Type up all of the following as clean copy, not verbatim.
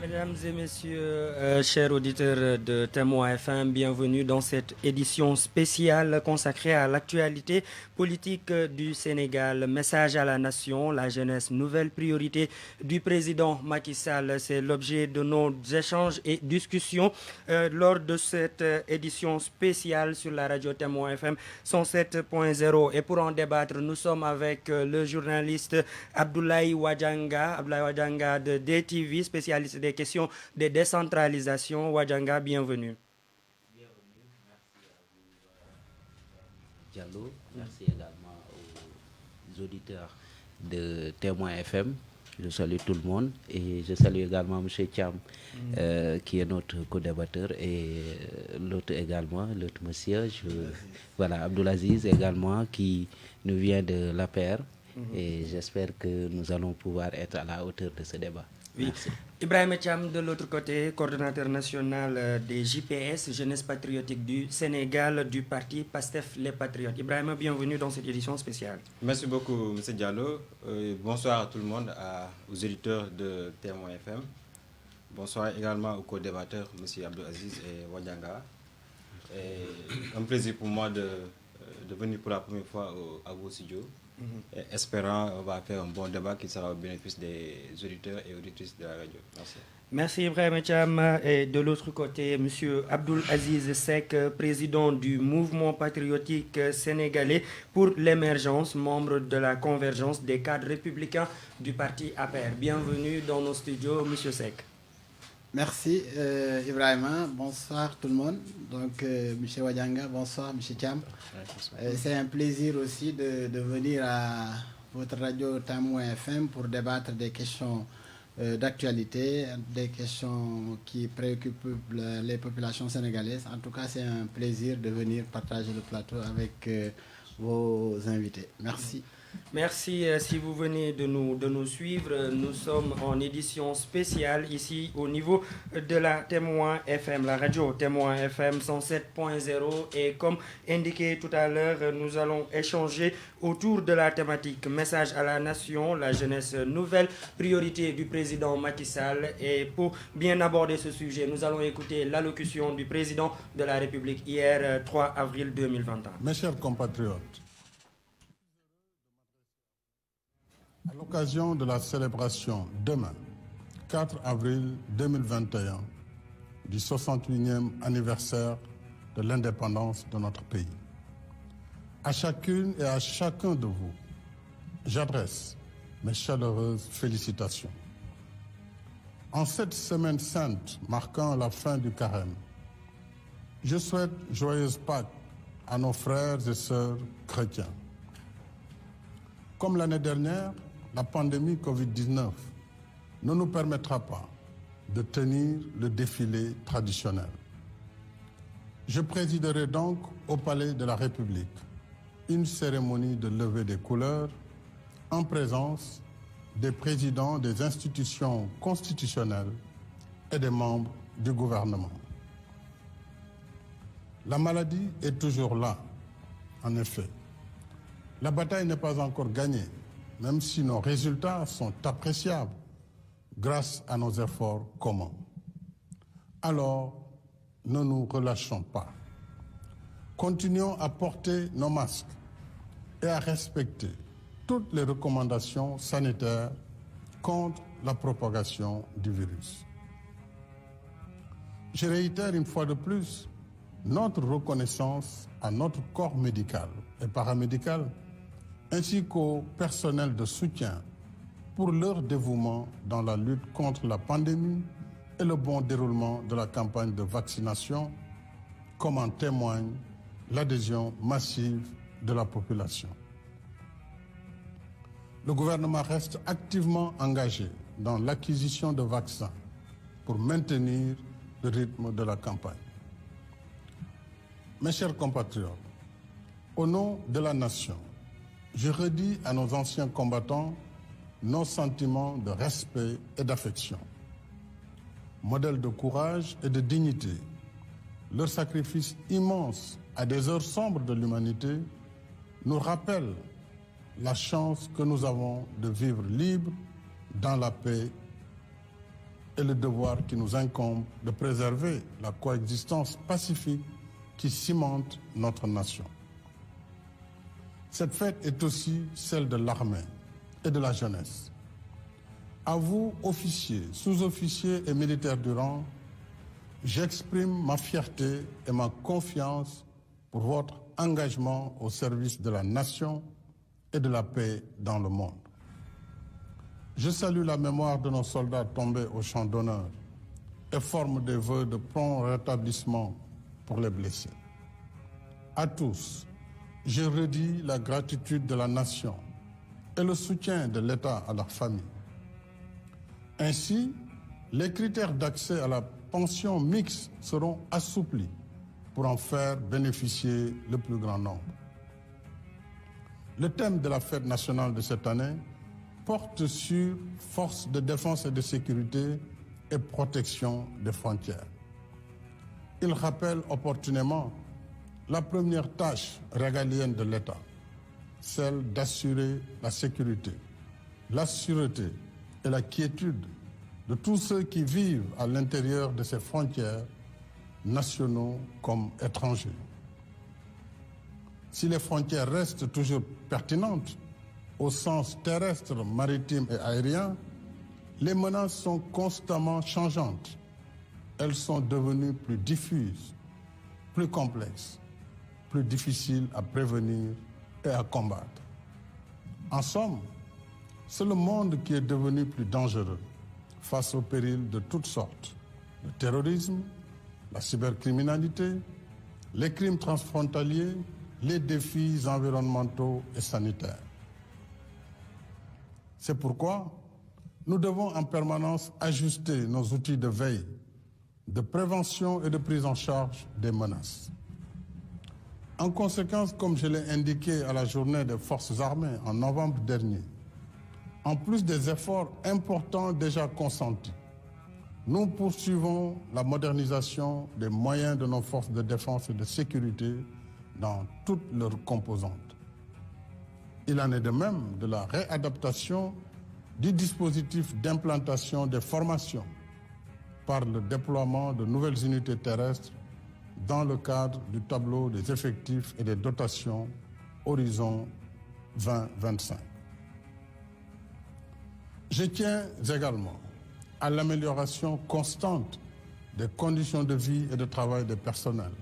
Mesdames et messieurs, chers auditeurs de Témoin FM, bienvenue dans cette édition spéciale consacrée à l'actualité politique du Sénégal. Message à la nation, la jeunesse, nouvelle priorité du président Macky Sall. C'est l'objet de nos échanges et discussions lors de cette édition spéciale sur la radio Témoin FM 107.0. Et pour en débattre, nous sommes avec le journaliste Abdoulaye Wadjanga de DTV, spécialiste des questions de décentralisation. Wadjanga, bienvenue. Bienvenue, merci à vous, Diallo. Merci également aux auditeurs de Témoin FM. Je salue tout le monde et je salue également M. Thiam, qui est notre co-débatteur, et l'autre également, l'autre monsieur, voilà, Abdoulaziz également, qui nous vient de l'APR. Et j'espère que nous allons pouvoir être à la hauteur de ce débat. Oui. Merci. Ibrahim Thiam, de l'autre côté, coordonnateur national des JPS, Jeunesse Patriotique du Sénégal, du parti PASTEF Les Patriotes. Ibrahim, bienvenue dans cette édition spéciale. Merci beaucoup, M. Diallo. Bonsoir à tout le monde, aux auditeurs de Témoin FM. Bonsoir également aux co-débatteurs, M. Abdelaziz et Wadjanga. Un plaisir pour moi de venir pour la première fois à vos studios. Espérant on va faire un bon débat qui sera au bénéfice des auditeurs et auditrices de la radio. Merci. Merci Ibrahim Thiam. Et de l'autre côté, M. Abdoul Aziz Sek, président du mouvement patriotique sénégalais pour l'émergence, membre de la convergence des cadres républicains du parti APR. Bienvenue dans nos studios, M. Sek. Merci Ibrahima, bonsoir tout le monde. Donc M. Wadjanga, bonsoir M. Thiam. C'est un plaisir aussi de venir à votre radio Témoin FM pour débattre des questions d'actualité, des questions qui préoccupent les populations sénégalaises. En tout cas, c'est un plaisir de venir partager le plateau avec vos invités. Merci. Merci. Si vous venez de nous suivre, nous sommes en édition spéciale ici au niveau de la Témoin FM, la radio Témoin FM 107.0. Et comme indiqué tout à l'heure, nous allons échanger autour de la thématique message à la nation, la jeunesse, nouvelle priorité du président Macky Sall. Et pour bien aborder ce sujet, nous allons écouter l'allocution du président de la République hier, 3 avril 2021. Mes chers compatriotes, à l'occasion de la célébration demain, 4 avril 2021, du 68e anniversaire de l'indépendance de notre pays, à chacune et à chacun de vous, j'adresse mes chaleureuses félicitations. En cette semaine sainte marquant la fin du carême, je souhaite joyeuse Pâques à nos frères et sœurs chrétiens. Comme l'année dernière, la pandémie Covid-19 ne nous permettra pas de tenir le défilé traditionnel. Je présiderai donc au Palais de la République une cérémonie de levée des couleurs en présence des présidents des institutions constitutionnelles et des membres du gouvernement. La maladie est toujours là, en effet. La bataille n'est pas encore gagnée, même si nos résultats sont appréciables grâce à nos efforts communs. Alors, ne nous relâchons pas. Continuons à porter nos masques et à respecter toutes les recommandations sanitaires contre la propagation du virus. Je réitère une fois de plus notre reconnaissance à notre corps médical et paramédical ainsi qu'au personnel de soutien pour leur dévouement dans la lutte contre la pandémie et le bon déroulement de la campagne de vaccination, comme en témoigne l'adhésion massive de la population. Le gouvernement reste activement engagé dans l'acquisition de vaccins pour maintenir le rythme de la campagne. Mes chers compatriotes, au nom de la nation, je redis à nos anciens combattants nos sentiments de respect et d'affection. Modèle de courage et de dignité, leur sacrifice immense à des heures sombres de l'humanité nous rappelle la chance que nous avons de vivre libres dans la paix et le devoir qui nous incombe de préserver la coexistence pacifique qui cimente notre nation. Cette fête est aussi celle de l'armée et de la jeunesse. À vous, officiers, sous-officiers et militaires du rang, j'exprime ma fierté et ma confiance pour votre engagement au service de la nation et de la paix dans le monde. Je salue la mémoire de nos soldats tombés au champ d'honneur et forme des vœux de prompt rétablissement pour les blessés. À tous, je redis la gratitude de la nation et le soutien de l'État à leur famille. Ainsi, les critères d'accès à la pension mixte seront assouplis pour en faire bénéficier le plus grand nombre. Le thème de la fête nationale de cette année porte sur forces de défense et de sécurité et protection des frontières. Il rappelle opportunément la première tâche régalienne de l'État, celle d'assurer la sécurité, la sûreté et la quiétude de tous ceux qui vivent à l'intérieur de ces frontières, nationaux comme étrangers. Si les frontières restent toujours pertinentes au sens terrestre, maritime et aérien, les menaces sont constamment changeantes. Elles sont devenues plus diffuses, plus complexes, plus difficiles à prévenir et à combattre. En somme, c'est le monde qui est devenu plus dangereux face aux périls de toutes sortes, le terrorisme, la cybercriminalité, les crimes transfrontaliers, les défis environnementaux et sanitaires. C'est pourquoi nous devons en permanence ajuster nos outils de veille, de prévention et de prise en charge des menaces. En conséquence, comme je l'ai indiqué à la journée des forces armées en novembre dernier, en plus des efforts importants déjà consentis, nous poursuivons la modernisation des moyens de nos forces de défense et de sécurité dans toutes leurs composantes. Il en est de même de la réadaptation du dispositif d'implantation des formations par le déploiement de nouvelles unités terrestres dans le cadre du tableau des effectifs et des dotations Horizon 2025. Je tiens également à l'amélioration constante des conditions de vie et de travail des personnels,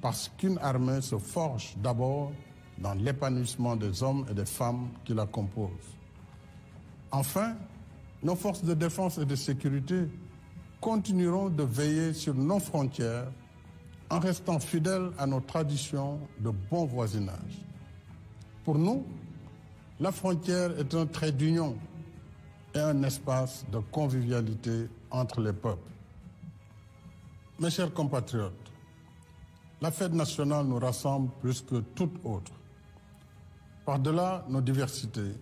parce qu'une armée se forge d'abord dans l'épanouissement des hommes et des femmes qui la composent. Enfin, nos forces de défense et de sécurité continueront de veiller sur nos frontières en restant fidèles à nos traditions de bon voisinage. Pour nous, la frontière est un trait d'union et un espace de convivialité entre les peuples. Mes chers compatriotes, la fête nationale nous rassemble plus que toute autre. Par-delà nos diversités,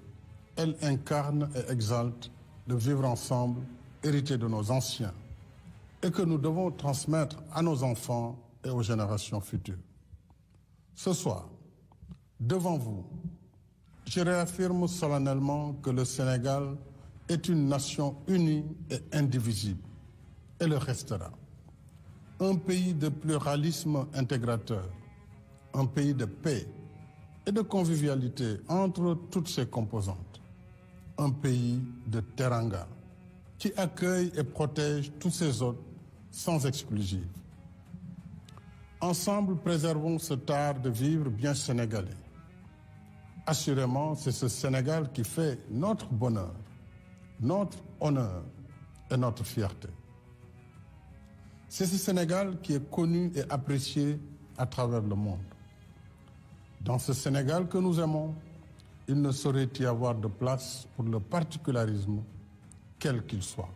elle incarne et exalte le vivre ensemble hérité de nos anciens et que nous devons transmettre à nos enfants et aux générations futures. Ce soir, devant vous, je réaffirme solennellement que le Sénégal est une nation unie et indivisible, et le restera. Un pays de pluralisme intégrateur, un pays de paix et de convivialité entre toutes ses composantes, un pays de teranga qui accueille et protège tous ses hôtes sans exclusive. Ensemble, préservons cet art de vivre bien sénégalais. Assurément, c'est ce Sénégal qui fait notre bonheur, notre honneur et notre fierté. C'est ce Sénégal qui est connu et apprécié à travers le monde. Dans ce Sénégal que nous aimons, il ne saurait y avoir de place pour le particularisme, quel qu'il soit.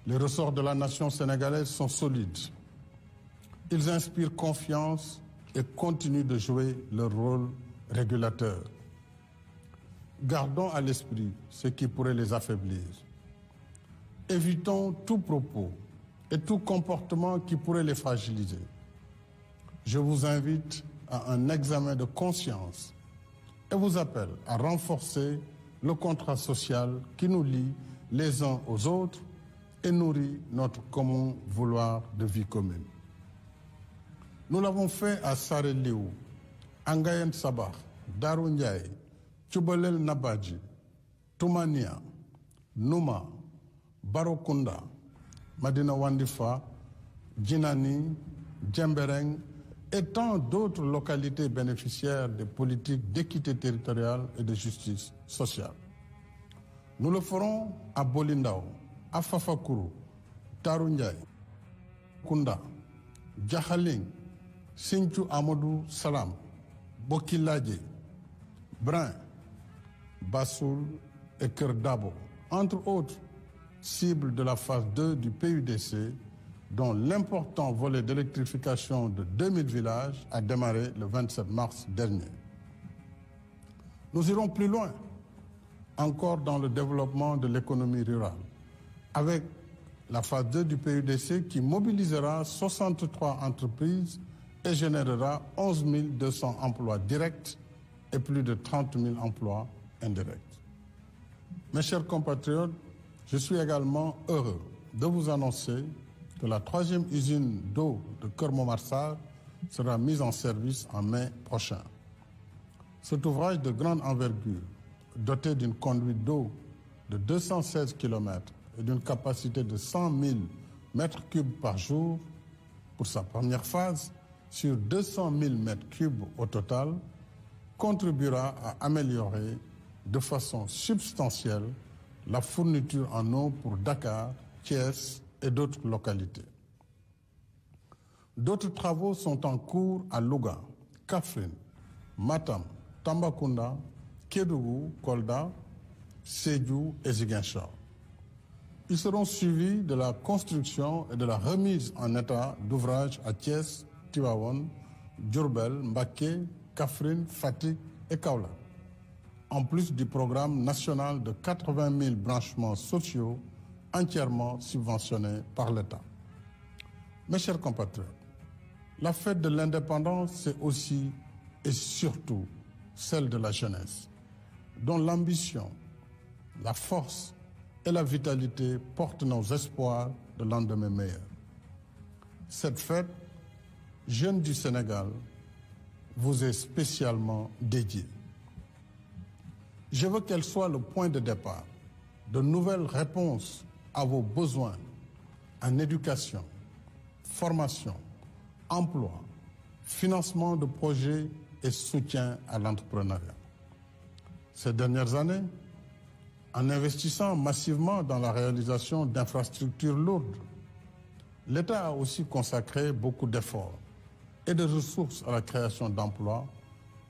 Les ressorts de la nation sénégalaise sont solides. Ils inspirent confiance et continuent de jouer leur rôle régulateur. Gardons à l'esprit ce qui pourrait les affaiblir. Évitons tout propos et tout comportement qui pourrait les fragiliser. Je vous invite à un examen de conscience et vous appelle à renforcer le contrat social qui nous lie les uns aux autres et nourrit notre commun vouloir de vie commune. Nous l'avons fait à Sare Liou, Angayen Sabah, Darou Ndiaye, Tchoubalel Nabadji, Toumania, Nouma, Barokunda, Madina Wandifa, Djinani, Djembereng et tant d'autres localités bénéficiaires des politiques d'équité territoriale et de justice sociale. Nous le ferons à Bolindao, à Fafakuru, Darou Ndiaye, Kunda, Djahaling, Sinthiou Amadou Salam, Bokiladje, Brin, Bassoul et Kerdabo, entre autres cibles de la phase 2 du PUDC, dont l'important volet d'électrification de 2000 villages a démarré le 27 mars dernier. Nous irons plus loin encore dans le développement de l'économie rurale, avec la phase 2 du PUDC qui mobilisera 63 entreprises et générera 11 200 emplois directs et plus de 30 000 emplois indirects. Mes chers compatriotes, je suis également heureux de vous annoncer que la 3e usine d'eau de Keur-Momar-Sarr sera mise en service en mai prochain. Cet ouvrage de grande envergure, doté d'une conduite d'eau de 216 km et d'une capacité de 100 000 mètres cubes par jour, pour sa première phase, sur 200 000 mètres cubes au total, contribuera à améliorer de façon substantielle la fourniture en eau pour Dakar, Thiès et d'autres localités. D'autres travaux sont en cours à Louga, Kaffrine, Matam, Tambacounda, Kédougou, Kolda, Sédhiou et Ziguinchor. Ils seront suivis de la construction et de la remise en état d'ouvrages à Thiès, Tivaouane, Diourbel, Mbacké, Kaffrine, Fatick et Kaolack, en plus du programme national de 80 000 branchements sociaux entièrement subventionnés par l'État. Mes chers compatriotes, la fête de l'indépendance, c'est aussi et surtout celle de la jeunesse, dont l'ambition, la force et la vitalité portent nos espoirs de lendemain meilleur. Cette fête, Jeunes du Sénégal, vous est spécialement dédiée. Je veux qu'elle soit le point de départ de nouvelles réponses à vos besoins en éducation, formation, emploi, financement de projets et soutien à l'entrepreneuriat. Ces dernières années, en investissant massivement dans la réalisation d'infrastructures lourdes, l'État a aussi consacré beaucoup d'efforts et de ressources à la création d'emplois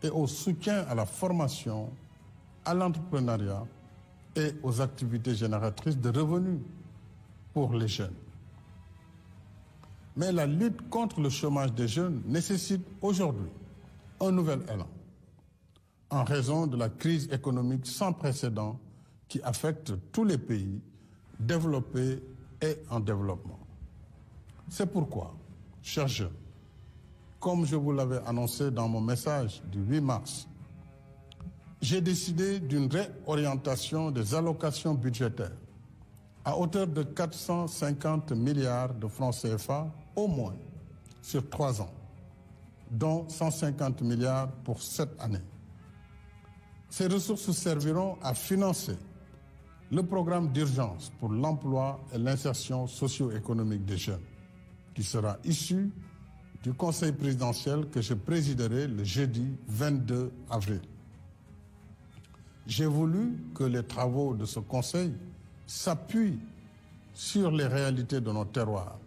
et au soutien à la formation, à l'entrepreneuriat et aux activités génératrices de revenus pour les jeunes. Mais la lutte contre le chômage des jeunes nécessite aujourd'hui un nouvel élan, en raison de la crise économique sans précédent qui affecte tous les pays développés et en développement. C'est pourquoi, chers jeunes, comme je vous l'avais annoncé dans mon message du 8 mars, j'ai décidé d'une réorientation des allocations budgétaires à hauteur de 450 milliards de francs CFA au moins sur 3 ans, dont 150 milliards pour cette année. Ces ressources serviront à financer le programme d'urgence pour l'emploi et l'insertion socio-économique des jeunes, qui sera issu du Conseil présidentiel que je présiderai le jeudi 22 avril. J'ai voulu que les travaux de ce Conseil s'appuient sur les réalités de nos terroirs,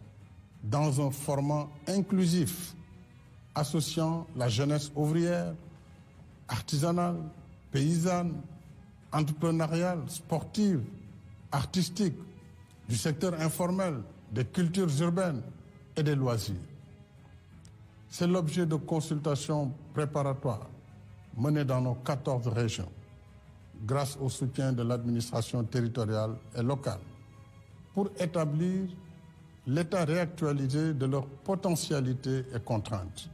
dans un format inclusif, associant la jeunesse ouvrière, artisanale, paysanne, entrepreneuriale, sportive, artistique, du secteur informel, des cultures urbaines et des loisirs. C'est l'objet de consultations préparatoires menées dans nos 14 régions, grâce au soutien de l'administration territoriale et locale, pour établir l'état réactualisé de leurs potentialités et contraintes.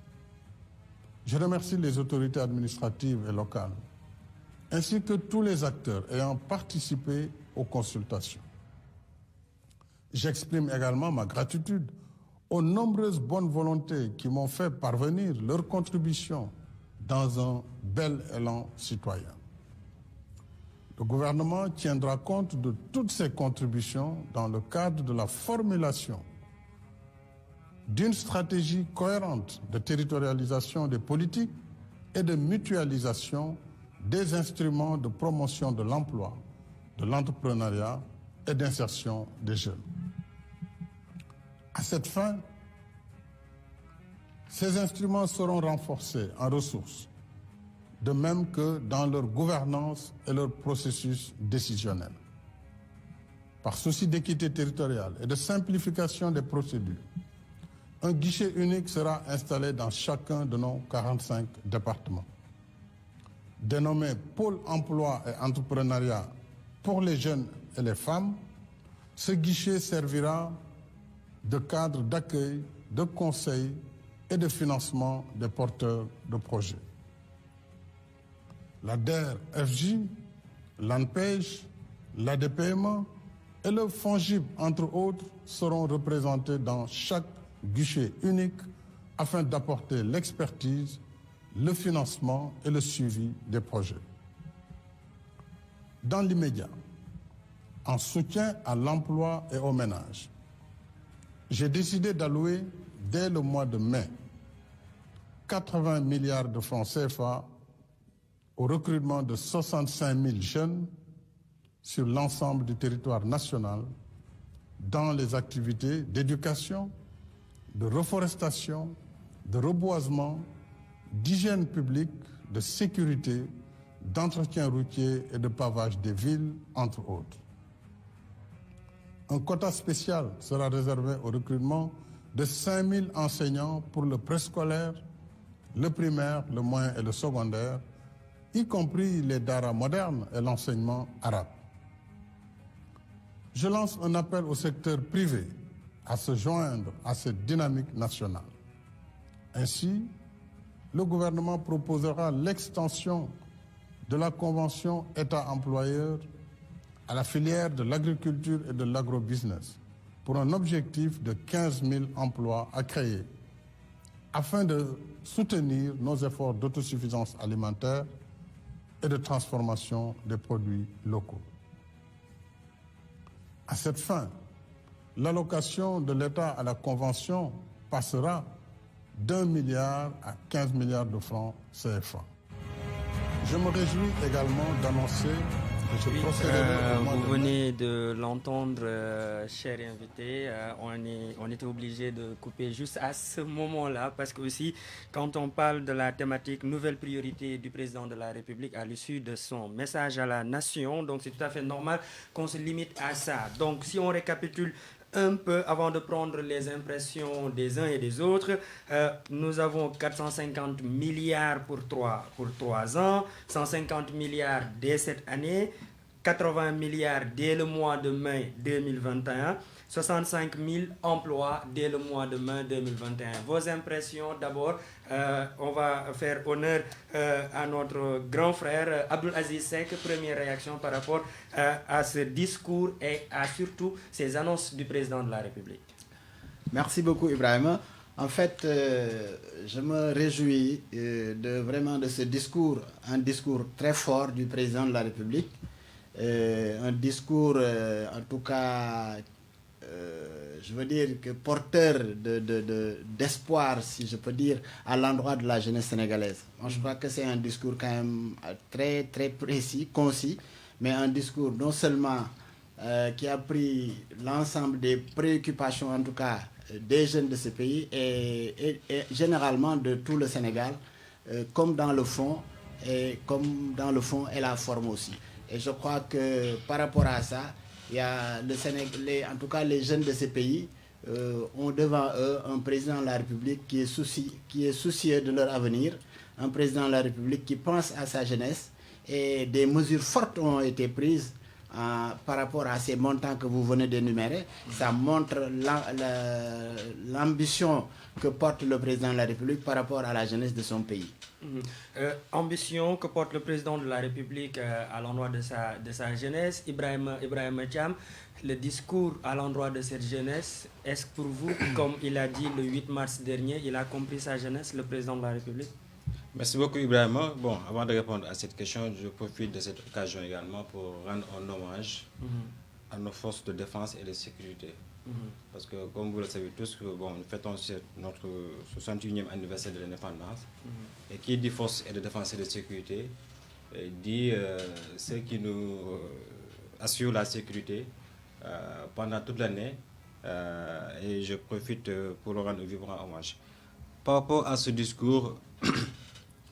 Je remercie les autorités administratives et locales, ainsi que tous les acteurs ayant participé aux consultations. J'exprime également ma gratitude aux nombreuses bonnes volontés qui m'ont fait parvenir leur contribution dans un bel élan citoyen. Le gouvernement tiendra compte de toutes ces contributions dans le cadre de la formulation d'une stratégie cohérente de territorialisation des politiques et de mutualisation des instruments de promotion de l'emploi, de l'entrepreneuriat et d'insertion des jeunes. À cette fin, ces instruments seront renforcés en ressources, de même que dans leur gouvernance et leur processus décisionnel. Par souci d'équité territoriale et de simplification des procédures, un guichet unique sera installé dans chacun de nos 45 départements. Dénommé Pôle emploi et entrepreneuriat pour les jeunes et les femmes, ce guichet servira de cadre d'accueil, de conseil et de financement des porteurs de projets. La DER-FJ, l'ANPEJ, l'ADPME et le FONGIP, entre autres, seront représentés dans chaque guichet unique afin d'apporter l'expertise, le financement et le suivi des projets. Dans l'immédiat, en soutien à l'emploi et aux ménages, j'ai décidé d'allouer dès le mois de mai 80 milliards de francs CFA au recrutement de 65 000 jeunes sur l'ensemble du territoire national dans les activités d'éducation, de reforestation, de reboisement, d'hygiène publique, de sécurité, d'entretien routier et de pavage des villes, entre autres. Un quota spécial sera réservé au recrutement de 5 000 enseignants pour le préscolaire, le primaire, le moyen et le secondaire, y compris les daras modernes et l'enseignement arabe. Je lance un appel au secteur privé à se joindre à cette dynamique nationale. Ainsi, le gouvernement proposera l'extension de la convention État-employeur à la filière de l'agriculture et de l'agrobusiness pour un objectif de 15 000 emplois à créer afin de soutenir nos efforts d'autosuffisance alimentaire et de transformation des produits locaux. À cette fin, l'allocation de l'État à la Convention passera d'1 milliard à 15 milliards de francs CFA. Je me réjouis également d'annoncer que je procéderai au mois de mai. Vous venez de l'entendre, cher invité. On était obligé de couper juste à ce moment-là parce que aussi, quand on parle de la thématique nouvelle priorité du président de la République à l'issue de son message à la nation, donc c'est tout à fait normal qu'on se limite à ça. Donc si on récapitule un peu avant de prendre les impressions des uns et des autres, nous avons 450 milliards pour 3 ans, 150 milliards dès cette année, 80 milliards dès le mois de mai 2021, 65 000 emplois dès le mois de mai 2021. Vos impressions d'abord, on va faire honneur à notre grand frère Abdoul Aziz Seck. Première réaction par rapport à ce discours et à surtout ces annonces du président de la République. Merci beaucoup Ibrahima. En fait, je me réjouis vraiment de ce discours, un discours très fort du président de la République, un discours en tout cas je veux dire que porteur d'espoir, si je peux dire, à l'endroit de la jeunesse sénégalaise. Moi, je crois que c'est un discours quand même très, très précis, concis, mais un discours non seulement qui a pris l'ensemble des préoccupations, en tout cas, des jeunes de ce pays et généralement de tout le Sénégal, comme dans le fond, et la forme aussi. Et je crois que par rapport à ça, il y a en tout cas les jeunes de ces pays ont devant eux un président de la République qui est soucieux de leur avenir, un président de la République qui pense à sa jeunesse, et des mesures fortes ont été prises par rapport à ces montants que vous venez d'énumérer. Ça montre l'ambition que porte le président de la République par rapport à la jeunesse de son pays. Ambition que porte le président de la République à l'endroit de sa jeunesse, Ibrahima Thiam. Le discours à l'endroit de cette jeunesse, est-ce que pour vous, comme il a dit le 8 mars dernier, il a compris sa jeunesse, le président de la République? Merci beaucoup Ibrahima. Bon, avant de répondre à cette question, je profite de cette occasion également pour rendre un hommage à nos forces de défense et de sécurité. Parce que comme vous le savez tous, bon, nous fêtons notre 61e anniversaire de l'indépendance. Et qui dit force et de défense et de sécurité dit ceux qui nous assurent la sécurité pendant toute l'année. Et je profite pour leur rendre un vibrant hommage. Par rapport à ce discours,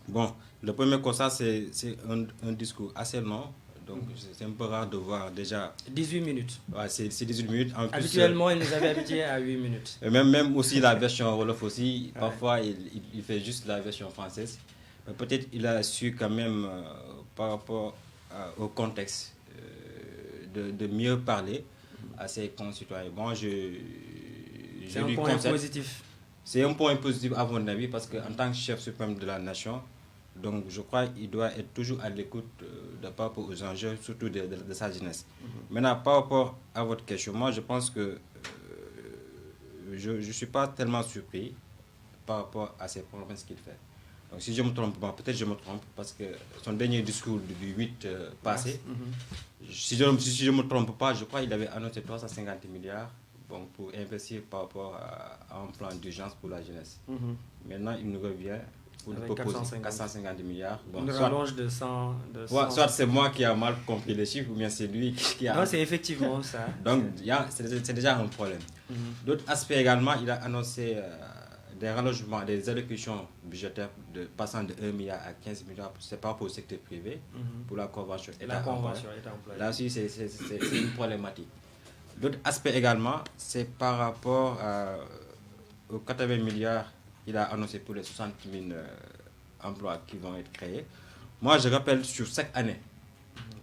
bon, le premier constat, c'est un discours assez long. Donc, c'est un peu rare de voir déjà... 18 minutes. Ouais, c'est 18 minutes. En plus, habituellement, il nous avait habitués à 8 minutes. Et même aussi la version Wolof aussi, parfois il fait juste la version française. Mais peut-être il a su quand même, par rapport au contexte, de mieux parler à ses concitoyens. Bon, c'est un point positif. C'est un point positif à mon avis parce qu'en tant que chef suprême de la nation, donc je crois qu'il doit être toujours à l'écoute par rapport aux enjeux, surtout de sa jeunesse. Maintenant, par rapport à votre question, moi je pense que je ne suis pas tellement surpris par rapport à ces promesses qu'il fait. Donc si je me trompe, bon, peut-être je me trompe parce que son dernier discours du 8 passé, si je ne me trompe pas, je crois qu'il avait annoncé 350 milliards bon, pour investir par rapport à un plan d'urgence pour la jeunesse. Maintenant, il nous revient pour nous proposer 450 milliards. Bon, une rallonge de 100... soit c'est moi qui ai mal compris les chiffres ou bien c'est lui qui a... Non, c'est effectivement ça. Donc, c'est déjà un problème. D'autres aspects également, il a annoncé des rallongements, des allocutions budgétaires passant de 1 milliard à 15 milliards, c'est pas pour le secteur privé, pour la convention État-emploi. Là aussi, c'est une problématique. D'autres aspects également, c'est par rapport aux 80 milliards qu'il a annoncé pour les 60 000 emplois qui vont être créés. Moi, je rappelle sur chaque année,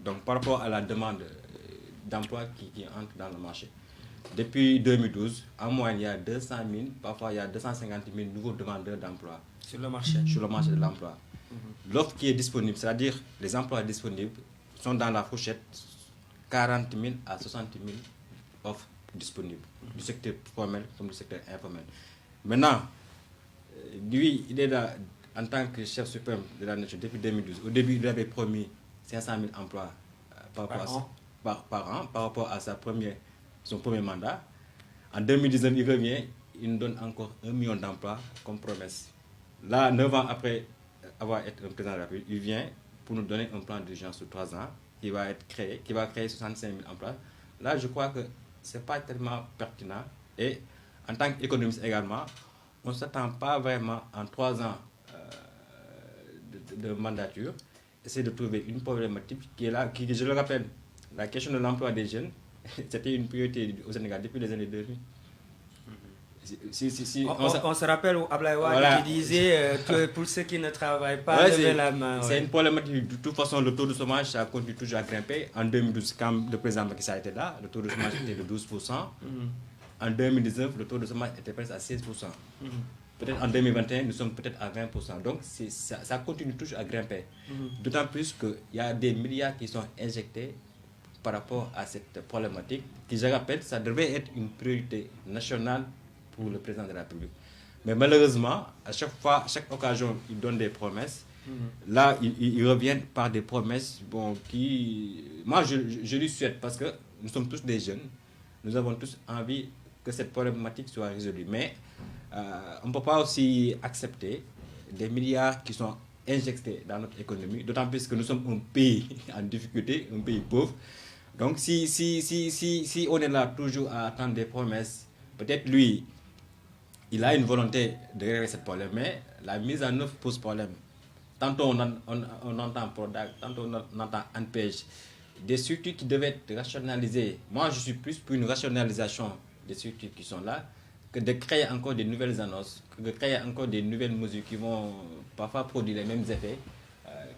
donc par rapport à la demande d'emploi qui entre dans le marché. Depuis 2012, en moyenne, il y a 200 000, parfois il y a 250 000 nouveaux demandeurs d'emploi. Sur le marché de l'emploi. L'offre qui est disponible, c'est-à-dire les emplois disponibles, sont dans la fourchette 40 000 à 60 000 offres disponibles, du secteur formel comme du secteur informel. Maintenant, lui, il est là en tant que chef suprême de la nation depuis 2012. Au début, il avait promis 500 000 emplois par an par rapport à son premier mandat. En 2019, il revient, il nous donne encore 1 million d'emplois comme promesse. Là, 9 ans après avoir été un président de la République, il vient pour nous donner un plan d'urgence sur 3 ans qui va créer 65 000 emplois. Là, je crois que ce n'est pas tellement pertinent. Et en tant qu'économiste également, on ne s'attend pas vraiment en 3 ans de mandature, essayer de trouver une problématique qui est là, qui, je le rappelle, la question de l'emploi des jeunes, c'était une priorité au Sénégal depuis les années 2000. On se rappelle Abdoulaye Wade qui disait que pour ceux qui ne travaillent pas, levez la main. C'est une problématique. De toute façon, le taux de chômage, ça continue toujours à grimper. En 2012, quand le président Macky Sall était là, le taux de chômage était de 12%. En 2019, le taux de chômage était presque à 16%. Peut-être en 2021, nous sommes peut-être à 20%. Donc, ça continue toujours à grimper. D'autant plus qu'il y a des milliards qui sont injectés par rapport à cette problématique, qui, je rappelle, ça devait être une priorité nationale pour le président de la République. Mais malheureusement, à chaque occasion, il donne des promesses. Là, il revient par des promesses qui... Moi, je lui souhaite, parce que nous sommes tous des jeunes, nous avons tous envie que cette problématique soit résolue. Mais on ne peut pas aussi accepter des milliards qui sont injectés dans notre économie, d'autant plus que nous sommes un pays en difficulté, un pays pauvre. Donc, si on est là toujours à attendre des promesses, peut-être lui, il a une volonté de régler ce problème, mais la mise en œuvre pose problème. Tantôt on entend Prodac, tantôt on entend ANPEJ, des structures qui devaient être rationalisées. Moi, je suis plus pour une rationalisation des structures qui sont là, que de créer encore des nouvelles annonces, que de créer encore des nouvelles mesures qui vont parfois produire les mêmes effets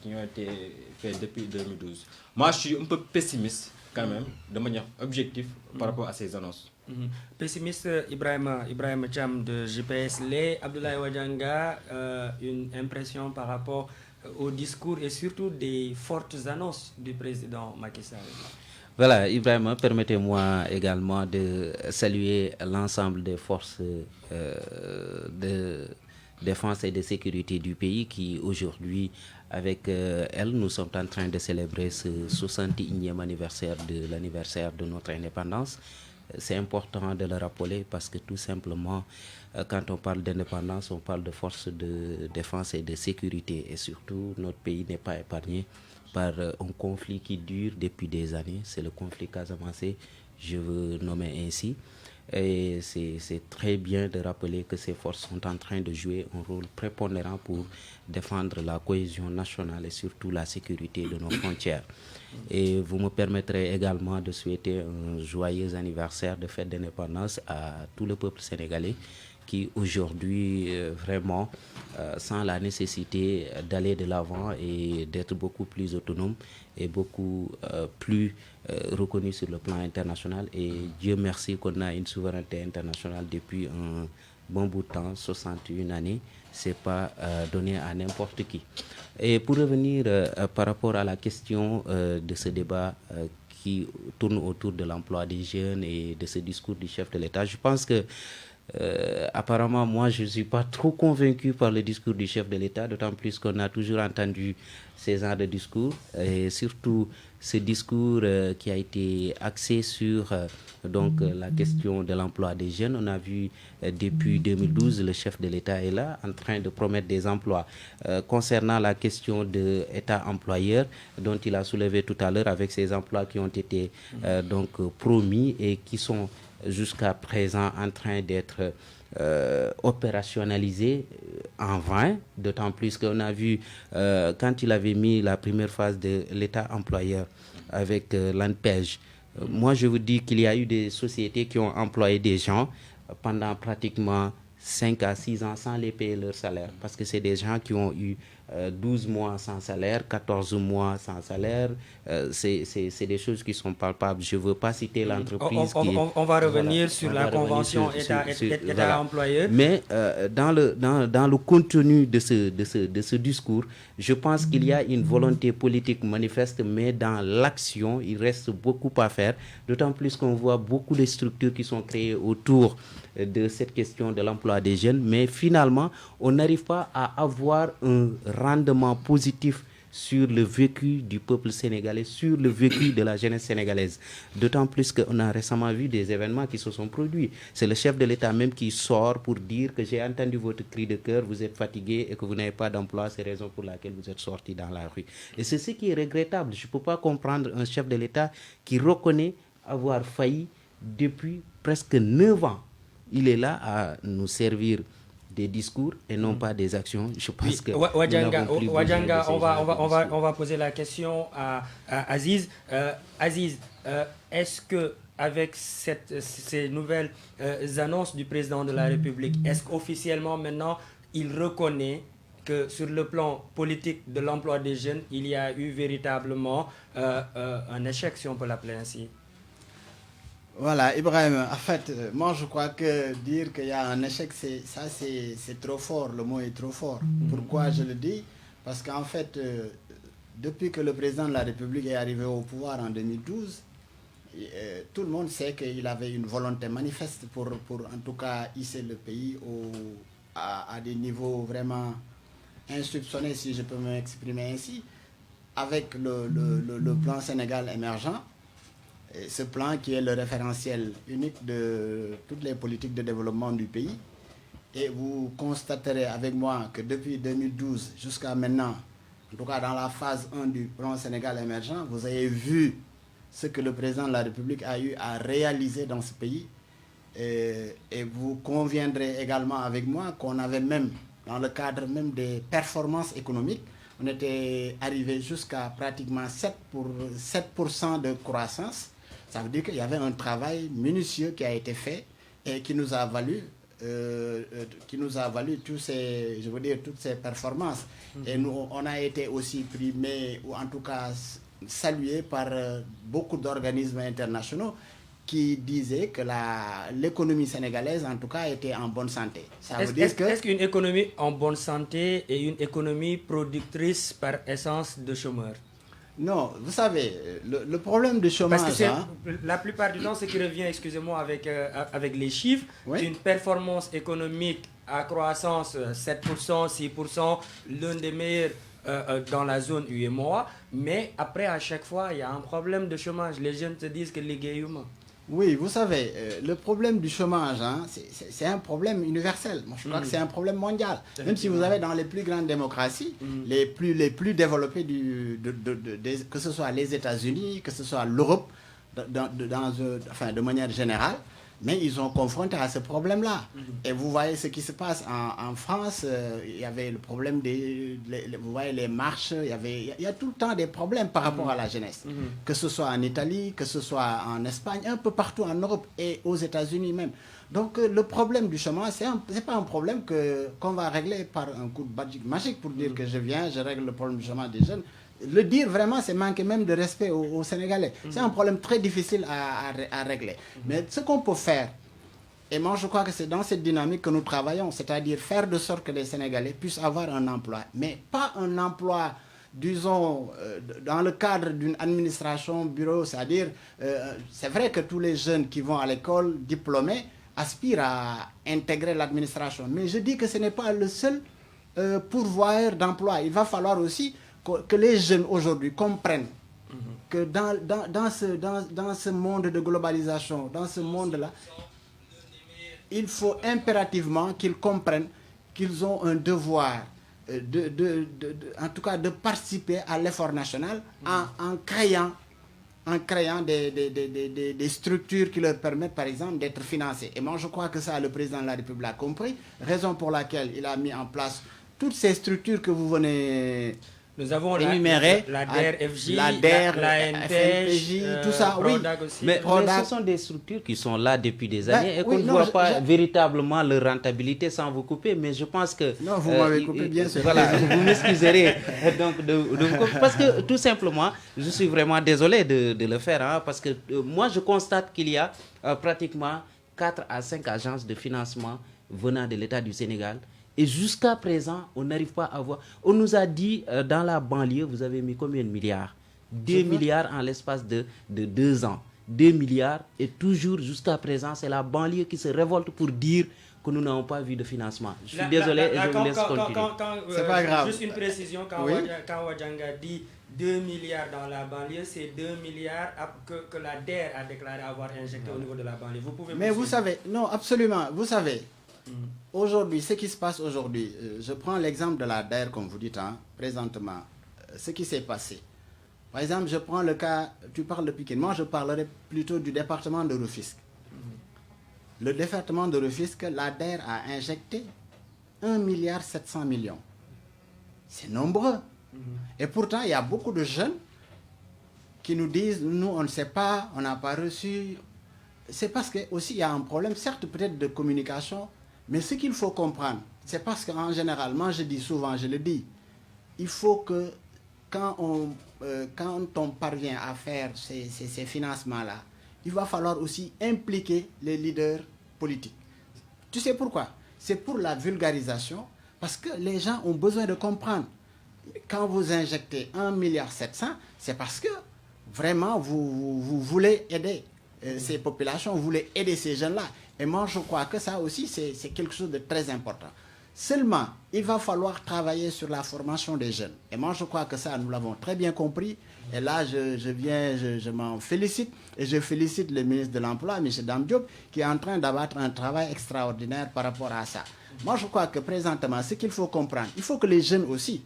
qui ont été faits depuis 2012. Moi, je suis un peu pessimiste quand même, de manière objective par rapport à ces annonces. Pessimiste Ibrahim Cham de GPS, Abdoulaye Wadianga, une impression par rapport au discours et surtout des fortes annonces du président Macky Sall. Voilà, Ibrahim, permettez-moi également de saluer l'ensemble des forces de défense et de sécurité du pays qui aujourd'hui, avec elles, nous sommes en train de célébrer ce 61e anniversaire de notre indépendance. C'est important de le rappeler parce que tout simplement, quand on parle d'indépendance, on parle de forces de défense et de sécurité. Et surtout, notre pays n'est pas épargné par un conflit qui dure depuis des années. C'est le conflit casamancé, je veux nommer ainsi. Et c'est très bien de rappeler que ces forces sont en train de jouer un rôle prépondérant pour défendre la cohésion nationale et surtout la sécurité de nos frontières. Et vous me permettrez également de souhaiter un joyeux anniversaire de fête d'indépendance à tout le peuple sénégalais qui aujourd'hui vraiment sent la nécessité d'aller de l'avant et d'être beaucoup plus autonome et beaucoup plus reconnu sur le plan international. Et Dieu merci qu'on a une souveraineté internationale depuis un bon bout de temps, 61 années. C'est pas donné à n'importe qui. Et pour revenir par rapport à la question de ce débat qui tourne autour de l'emploi des jeunes et de ce discours du chef de l'État, je pense que apparemment, moi, je ne suis pas trop convaincu par le discours du chef de l'État, d'autant plus qu'on a toujours entendu ces genres de discours, et surtout ce discours qui a été axé sur la question de l'emploi des jeunes. On a vu depuis 2012, le chef de l'État est là en train de promettre des emplois. Concernant la question de l'État employeur, dont il a soulevé tout à l'heure avec ces emplois qui ont été promis et qui sont jusqu'à présent en train d'être opérationnalisé en vain, d'autant plus qu'on a vu quand il avait mis la première phase de l'État employeur avec l'ANPEJ. Moi, je vous dis qu'il y a eu des sociétés qui ont employé des gens pendant pratiquement 5 à 6 ans sans les payer leur salaire, parce que c'est des gens qui ont eu 12 mois sans salaire, 14 mois sans salaire. C'est des choses qui sont palpables. Je ne veux pas citer l'entreprise. On va revenir sur la convention État-employeur. Mais dans le contenu de ce discours, je pense qu'il y a une volonté politique manifeste, mais dans l'action, il reste beaucoup à faire. D'autant plus qu'on voit beaucoup de structures qui sont créées autour de cette question de l'emploi des jeunes, mais finalement, on n'arrive pas à avoir un rendement positif sur le vécu du peuple sénégalais, sur le vécu de la jeunesse sénégalaise. D'autant plus qu'on a récemment vu des événements qui se sont produits. C'est le chef de l'État même qui sort pour dire que j'ai entendu votre cri de cœur, vous êtes fatigué et que vous n'avez pas d'emploi, c'est la raison pour laquelle vous êtes sorti dans la rue. Et c'est ce qui est regrettable. Je ne peux pas comprendre un chef de l'État qui reconnaît avoir failli depuis presque 9 ans. Il est là à nous servir des discours et non pas des actions. Je pense que Ouadjanga, on va poser la question à Aziz. Aziz, est-ce que avec ces nouvelles annonces du président de la République, est-ce qu'officiellement maintenant il reconnaît que sur le plan politique de l'emploi des jeunes, il y a eu véritablement un échec, si on peut l'appeler ainsi? Voilà, Ibrahim, en fait, moi je crois que dire qu'il y a un échec, c'est trop fort, le mot est trop fort. Pourquoi je le dis? Parce qu'en fait, depuis que le président de la République est arrivé au pouvoir en 2012, tout le monde sait qu'il avait une volonté manifeste pour en tout cas hisser le pays à des niveaux vraiment insoupçonnés, si je peux m'exprimer ainsi, avec le plan Sénégal émergent. Et ce plan qui est le référentiel unique de toutes les politiques de développement du pays. Et vous constaterez avec moi que depuis 2012 jusqu'à maintenant, en tout cas dans la phase 1 du plan Sénégal émergent, vous avez vu ce que le président de la République a eu à réaliser dans ce pays. Et vous conviendrez également avec moi qu'on avait même, dans le cadre même des performances économiques, on était arrivé jusqu'à pratiquement 7% de croissance. Ça veut dire qu'il y avait un travail minutieux qui a été fait et qui nous a valu toutes ces performances. Et nous, on a été aussi primés, ou en tout cas salués par beaucoup d'organismes internationaux qui disaient que l'économie sénégalaise, en tout cas, était en bonne santé. Est-ce qu'une économie en bonne santé est une économie productrice par essence de chômeurs? Non, vous savez, le problème du chômage... Parce que la plupart du temps, ce qui revient, excusez-moi, avec les chiffres, oui. Une performance économique à croissance 7%, 6%, l'un des meilleurs dans la zone UEMOA, mais après, à chaque fois, il y a un problème de chômage. Les jeunes te disent que les gays humains. Oui, vous savez, le problème du chômage, c'est un problème universel. Moi, je crois que c'est un problème mondial. Même si vous avez dans les plus grandes démocraties, les plus développées, que ce soit les États-Unis, que ce soit l'Europe, de manière générale, mais ils sont confrontés à ce problème-là. Et vous voyez ce qui se passe en France, il y avait le problème vous voyez les marches, il y a tout le temps des problèmes par rapport à la jeunesse. Que ce soit en Italie, que ce soit en Espagne, un peu partout en Europe et aux États-Unis même. Donc le problème du chômage, c'est pas un problème qu'on va régler par un coup de baguette magique pour dire que je règle le problème du chômage des jeunes. Le dire vraiment, c'est manquer même de respect aux Sénégalais. C'est un problème très difficile à régler. Mais ce qu'on peut faire, et moi je crois que c'est dans cette dynamique que nous travaillons, c'est-à-dire faire de sorte que les Sénégalais puissent avoir un emploi, mais pas un emploi, disons, dans le cadre d'une administration bureau, c'est-à-dire, c'est vrai que tous les jeunes qui vont à l'école diplômés aspirent à intégrer l'administration, mais je dis que ce n'est pas le seul pourvoyeur d'emploi. Il va falloir aussi que les jeunes aujourd'hui comprennent que dans ce monde de globalisation, dans ce monde-là, il faut impérativement qu'ils comprennent qu'ils ont un devoir en tout cas de participer à l'effort national en créant des structures qui leur permettent par exemple d'être financés. Et moi je crois que ça le président de la République a compris, raison pour laquelle il a mis en place toutes ces structures que vous venez... Nous avons la DER-FJ, l'ANPJ, tout ça, oui. Aussi. Mais ce sont des structures qui sont là depuis des années et qu'on ne voit pas véritablement leur rentabilité sans vous couper. Mais je pense que... Non, vous m'avez coupé, bien sûr. Voilà, vous m'excuserez donc de vous couper. Parce que tout simplement, je suis vraiment désolé de le faire. Parce que moi, je constate qu'il y a pratiquement 4 à 5 agences de financement venant de l'État du Sénégal. Et jusqu'à présent, on n'arrive pas à voir. On nous a dit, dans la banlieue, vous avez mis combien de milliards? 2 milliards en l'espace de 2 ans. 2 milliards. Et toujours, jusqu'à présent, c'est la banlieue qui se révolte pour dire que nous n'avons pas vu de financement. Je suis désolé et je vous laisse continuer. C'est pas grave. Juste une précision, quand Wadianga dit 2 milliards dans la banlieue, c'est 2 milliards que la DER a déclaré avoir injecté au niveau de la banlieue. Vous pouvez... Mais vous savez, non, absolument, vous savez... Aujourd'hui, ce qui se passe aujourd'hui, je prends l'exemple de la DER, comme vous dites, présentement, ce qui s'est passé. Par exemple, je prends le cas, tu parles de Pikine, moi je parlerai plutôt du département de Rufisque. Le département de Rufisque, la DER a injecté 1,7 milliard. C'est nombreux. Et pourtant, il y a beaucoup de jeunes qui nous disent, nous on ne sait pas, on n'a pas reçu. C'est parce qu'il y a un problème, certes peut-être de communication, mais ce qu'il faut comprendre, c'est parce qu'en général, moi je dis souvent, je le dis, il faut que quand on parvient à faire ces financements-là, il va falloir aussi impliquer les leaders politiques. Tu sais pourquoi? C'est pour la vulgarisation, parce que les gens ont besoin de comprendre. Quand vous injectez 1,7 milliard, c'est parce que vraiment vous voulez aider ces populations, vous voulez aider ces jeunes-là. Et moi, je crois que ça aussi, c'est quelque chose de très important. Seulement, il va falloir travailler sur la formation des jeunes. Et moi, je crois que ça, nous l'avons très bien compris. Et là, je m'en félicite. Et je félicite le ministre de l'Emploi, M. Dame Diop, qui est en train d'abattre un travail extraordinaire par rapport à ça. Moi, je crois que présentement, ce qu'il faut comprendre, il faut que les jeunes aussi,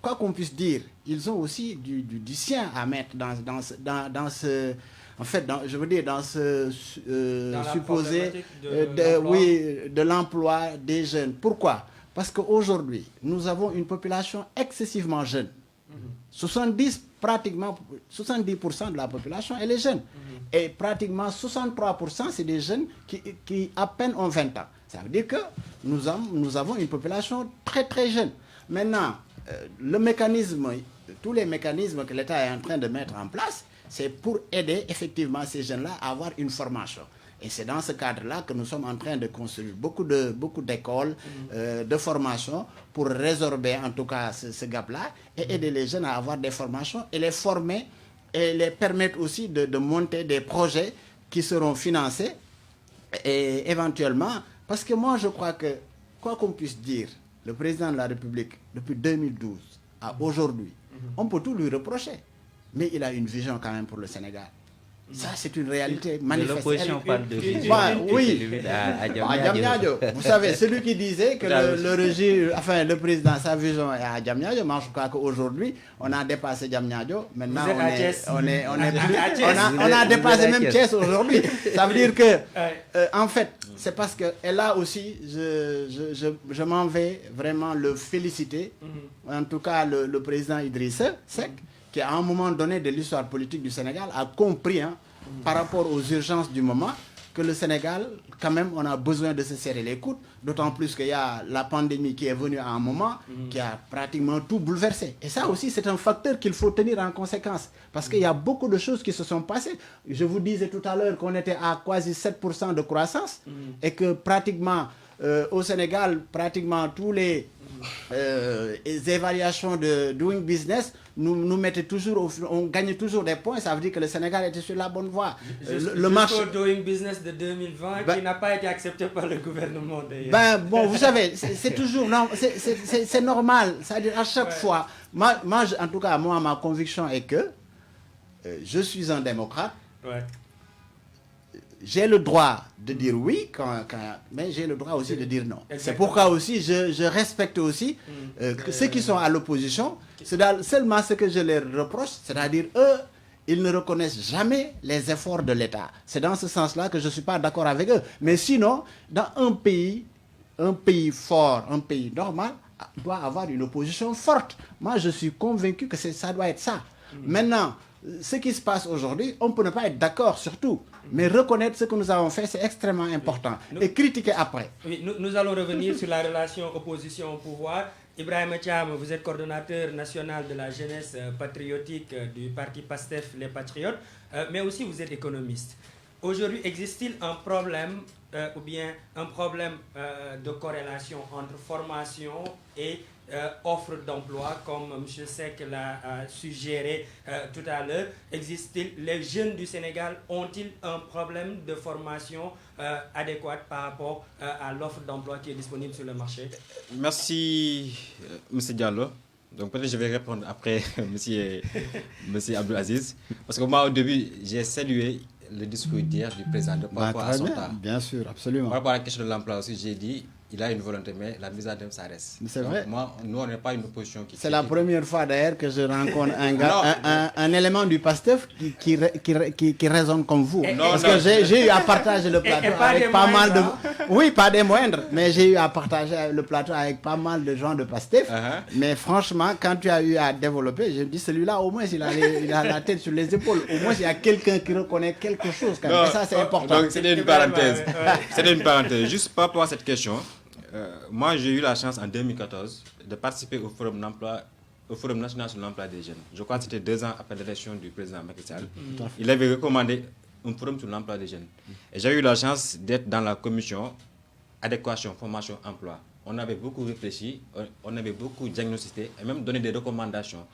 quoi qu'on puisse dire, ils ont aussi du sien à mettre dans ce... En fait, je veux dire, dans ce supposé de l'emploi des jeunes. Pourquoi? Parce qu'aujourd'hui, nous avons une population excessivement jeune. 70% de la population, elle est jeune. Et pratiquement 63%, c'est des jeunes qui à peine ont 20 ans. Ça veut dire que nous avons une population très très jeune. Maintenant, tous les mécanismes que l'État est en train de mettre en place, c'est pour aider effectivement ces jeunes-là à avoir une formation. Et c'est dans ce cadre-là que nous sommes en train de construire beaucoup d'écoles, de formations pour résorber en tout cas ce gap-là et aider les jeunes à avoir des formations et les former et les permettre aussi de monter des projets qui seront financés et éventuellement, parce que moi je crois que, quoi qu'on puisse dire, le président de la République, depuis 2012 à aujourd'hui, on peut tout lui reprocher, mais il a une vision quand même pour le Sénégal. Ça, c'est une réalité manifeste. L'opposition parle de vision. Oui, à Diamniadio. Vous savez, celui qui disait que le président, sa vision est à Diamniadio, moi je crois qu'aujourd'hui, on a dépassé Diamniadio. Maintenant, on a dépassé même Thiès aujourd'hui. Ça veut dire que, en fait, c'est parce que, et là aussi, je m'en vais vraiment le féliciter, en tout cas le président Idrissa Seck, qui à un moment donné de l'histoire politique du Sénégal a compris, par rapport aux urgences du moment, que le Sénégal, quand même, on a besoin de se serrer les coudes, d'autant plus qu'il y a la pandémie qui est venue à un moment, qui a pratiquement tout bouleversé. Et ça aussi, c'est un facteur qu'il faut tenir en conséquence, parce qu'il y a beaucoup de choses qui se sont passées. Je vous disais tout à l'heure qu'on était à quasi 7% de croissance, et que pratiquement, au Sénégal, pratiquement tous les évaluations de Doing Business nous mettaient toujours, on gagnait toujours des points. Ça veut dire que le Sénégal était sur la bonne voie. Le marché Doing Business de 2020 qui n'a pas été accepté par le gouvernement d'ailleurs. Bon, vous savez, c'est toujours c'est normal. C'est-à-dire à chaque fois, en tout cas, moi, ma conviction est que je suis un démocrate. J'ai le droit de dire oui, mais j'ai le droit aussi de dire non. C'est pourquoi aussi je respecte aussi ceux qui sont à l'opposition. C'est seulement ce que je leur reproche, c'est-à-dire eux, ils ne reconnaissent jamais les efforts de l'État. C'est dans ce sens-là que je ne suis pas d'accord avec eux. Mais sinon, dans un pays fort, un pays normal, doit avoir une opposition forte. Moi, je suis convaincu que ça doit être ça. Maintenant, ce qui se passe aujourd'hui, on peut ne pas être d'accord sur tout. Mais reconnaître ce que nous avons fait, c'est extrêmement important. Et critiquer après. Oui, nous allons revenir sur la relation opposition-pouvoir. Ibrahima Thiam, vous êtes coordonnateur national de la jeunesse patriotique du parti PASTEF Les Patriotes, mais aussi vous êtes économiste. Aujourd'hui, existe-t-il un problème ou bien un problème de corrélation entre formation et offre d'emploi, comme M. Seck l'a suggéré tout à l'heure? Les jeunes du Sénégal ont-ils un problème de formation adéquate par rapport à l'offre d'emploi qui est disponible sur le marché? Merci, M. Diallo. Donc peut-être je vais répondre après M. Abdou Aziz. Parce que moi, au début, j'ai salué le discours d'hier du président par rapport à son temps. Bien sûr, absolument. Par rapport à la question de l'emploi aussi, j'ai dit il a une volonté, mais la mise en œuvre, ça reste. C'est vrai. Nous, on n'est pas une opposition qui... C'est la première fois d'ailleurs que je rencontre un élément du PASTEF qui raisonne comme vous. Parce que j'ai eu à partager le plateau avec pas mal de... Oui, pas des moindres, mais j'ai eu à partager le plateau avec pas mal de gens de PASTEF. Mais franchement, quand tu as eu à développer, je me dis, celui-là, au moins, il a la tête sur les épaules. Au moins, il y a quelqu'un qui reconnaît quelque chose. Quand même. Et ça, c'est important. Donc, c'était une parenthèse. C'était une parenthèse. Juste par rapport à cette question... moi, j'ai eu la chance en 2014 de participer au Forum national sur l'emploi des jeunes. Je crois que c'était 2 ans après l'élection du président Macky Sall. Il avait recommandé un forum sur l'emploi des jeunes. Et j'ai eu la chance d'être dans la commission adéquation, formation, emploi. On avait beaucoup réfléchi, on avait beaucoup diagnostiqué et même donné des recommandations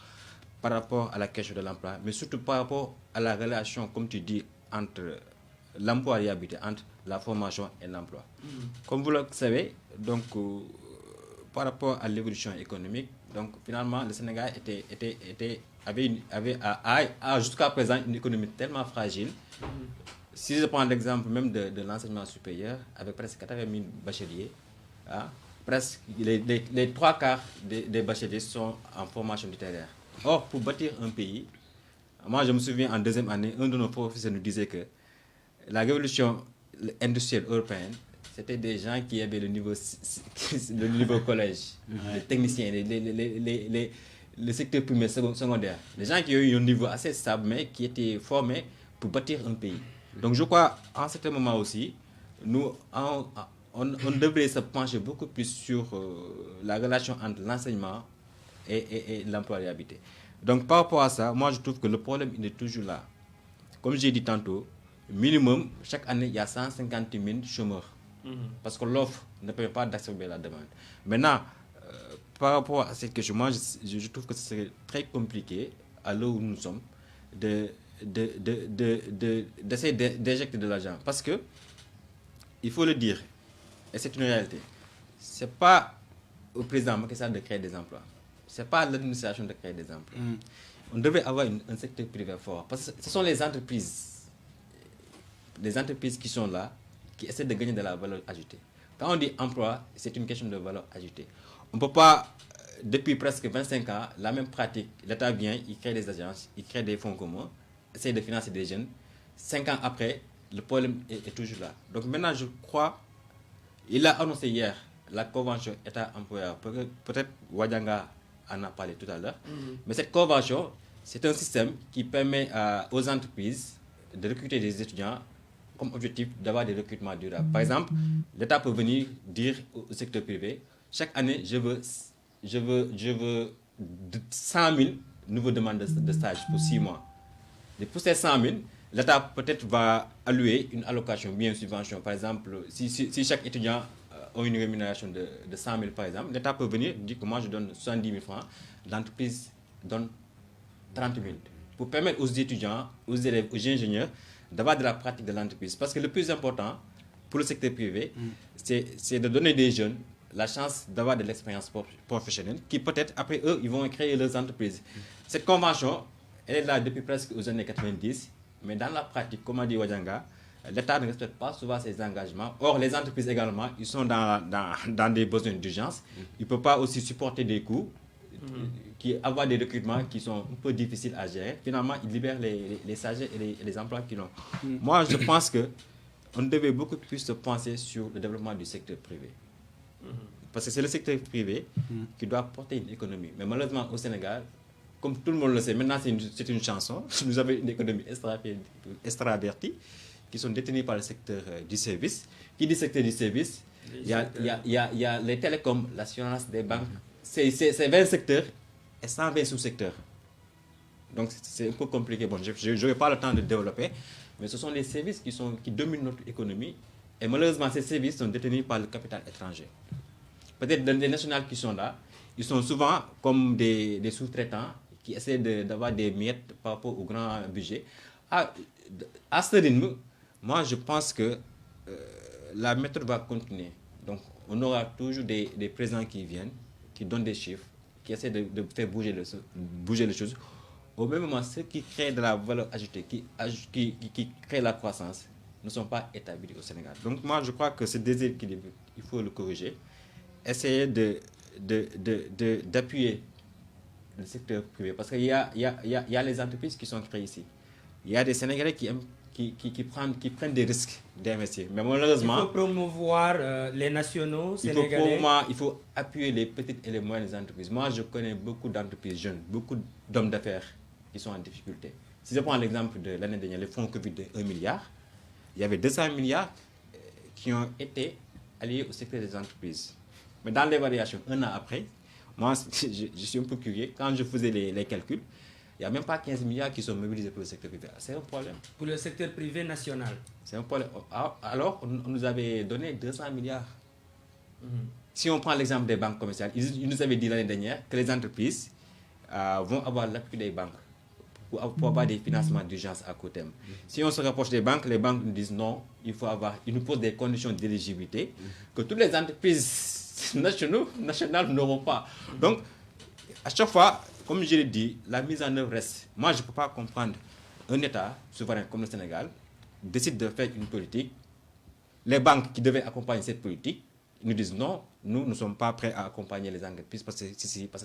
par rapport à la question de l'emploi, mais surtout par rapport à la relation, comme tu dis, entre l'employabilité, entre la formation et l'emploi. Comme vous le savez, donc, par rapport à l'évolution économique, donc finalement le Sénégal avait jusqu'à présent une économie tellement fragile. Si je prends l'exemple même de l'enseignement supérieur, avec presque 80 000 bacheliers, presque les 3 quarts des bacheliers sont en formation littéraire. Or, pour bâtir un pays, moi je me souviens en 2e année, un de nos professeurs nous disait que la révolution industrielle européenne, c'était des gens qui avaient le niveau collège, les techniciens, les secteurs primaires, secondaires. Les gens qui ont eu un niveau assez stable, mais qui étaient formés pour bâtir un pays. Donc je crois, en certain moment aussi, on devrait se pencher beaucoup plus sur la relation entre l'enseignement et l'employabilité. Donc par rapport à ça, moi je trouve que le problème il est toujours là. Comme j'ai dit tantôt, minimum, chaque année, il y a 150 000 chômeurs. Parce que l'offre ne permet pas d'absorber la demande. Maintenant, par rapport à cette question, moi, je trouve que c'est très compliqué, à l'heure où nous sommes, d'essayer d'éjecter de l'argent. Parce que, il faut le dire, et c'est une réalité, ce n'est pas au président Macky Sall de créer des emplois. Ce n'est pas à l'administration de créer des emplois. On devait avoir un secteur privé fort. Parce que ce sont les entreprises qui sont là, qui essaient de gagner de la valeur ajoutée. Quand on dit emploi, c'est une question de valeur ajoutée. On ne peut pas, depuis presque 25 ans, la même pratique. L'État vient, il crée des agences, il crée des fonds communs, essaie de financer des jeunes. 5 ans après, le problème est toujours là. Donc maintenant, je crois, il a annoncé hier la convention État-employeur. Peut-être Wadjanga en a parlé tout à l'heure. Mais cette convention, c'est un système qui permet aux entreprises de recruter des étudiants comme objectif d'avoir des recrutements durables. Par exemple, l'État peut venir dire au secteur privé, chaque année, je veux 100 000 nouveaux demandes de stage pour 6 mois. Et pour ces 100 000, l'État peut-être va allouer une allocation, bien une subvention. Par exemple, si chaque étudiant a une rémunération de 100 000, par exemple, l'État peut venir dire que moi, je donne 70 000 francs, l'entreprise donne 30 000. Pour permettre aux étudiants, aux élèves, aux ingénieurs d'avoir de la pratique de l'entreprise. Parce que le plus important pour le secteur privé, c'est de donner des jeunes la chance d'avoir de l'expérience professionnelle qui peut-être, après eux, ils vont créer leurs entreprises. Cette convention, elle est là depuis presque aux années 90, mais dans la pratique, comme a dit Wadjanga, l'État ne respecte pas souvent ses engagements. Or, les entreprises également, ils sont dans des besoins d'urgence. Ils ne peuvent pas aussi supporter des coûts, avoir des recrutements qui sont un peu difficiles à gérer. Finalement, ils libèrent les stagiaires et les emplois qu'ils ont. Moi, je pense qu'on devait beaucoup plus se penser sur le développement du secteur privé. Parce que c'est le secteur privé qui doit porter une économie. Mais malheureusement, au Sénégal, comme tout le monde le sait, maintenant c'est une chanson, nous avons une économie extravertie qui sont détenues par le secteur du service. Qui dit secteur du service, il y a les télécoms, l'assurance des banques. C'est 20 secteurs et 120 sous-secteurs. Donc c'est un peu compliqué. Bon, je n'aurai pas le temps de développer, mais ce sont les services qui dominent notre économie. Et malheureusement, ces services sont détenus par le capital étranger. Peut-être les nationales qui sont là, ils sont souvent comme des sous-traitants qui essaient d'avoir des miettes par rapport au grand budget. À ce rythme, moi, je pense que la méthode va continuer. Donc, on aura toujours des présidents qui viennent, qui donnent des chiffres, qui essaient de faire bouger les choses. Au même moment, ceux qui créent de la valeur ajoutée, qui créent la croissance, ne sont pas établis au Sénégal. Donc moi, je crois que ce déséquilibre, il faut le corriger. Essayer d'appuyer le secteur privé. Parce qu'il y a les entreprises qui sont créées ici. Il y a des Sénégalais qui prennent des risques d'investir. Mais malheureusement, il faut promouvoir les nationaux sénégalais. Il faut appuyer les petites et les moyennes entreprises. Moi, je connais beaucoup d'entreprises jeunes, beaucoup d'hommes d'affaires qui sont en difficulté. Si je prends l'exemple de l'année dernière, le fonds Covid de 1 milliard, il y avait 200 milliards qui ont été alliés au secteur des entreprises. Mais dans l'évaluation, un an après, moi, je suis un peu curieux. Quand je faisais les calculs, il n'y a même pas 15 milliards qui sont mobilisés pour le secteur privé. C'est un problème. Pour le secteur privé national. C'est un problème. Alors, on nous avait donné 200 milliards. Si on prend l'exemple des banques commerciales, ils nous avaient dit l'année dernière que les entreprises vont avoir l'appui des banques pour avoir des financements d'urgence à court terme. Si on se rapproche des banques, les banques nous disent non, ils nous posent des conditions d'éligibilité que toutes les entreprises nationales n'auront pas. Donc, à chaque fois, comme je l'ai dit, la mise en œuvre reste. Moi, je ne peux pas comprendre un État souverain comme le Sénégal décide de faire une politique. Les banques qui devaient accompagner cette politique nous disent non, nous ne sommes pas prêts à accompagner les entreprises parce que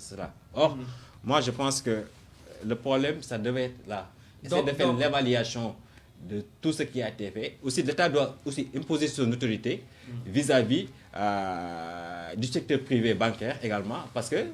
cela. Or, moi, je pense que le problème, ça devait être là. Essayer de faire l'évaluation de tout ce qui a été fait. Aussi, l'État doit aussi imposer son autorité vis-à-vis du secteur privé bancaire également, parce que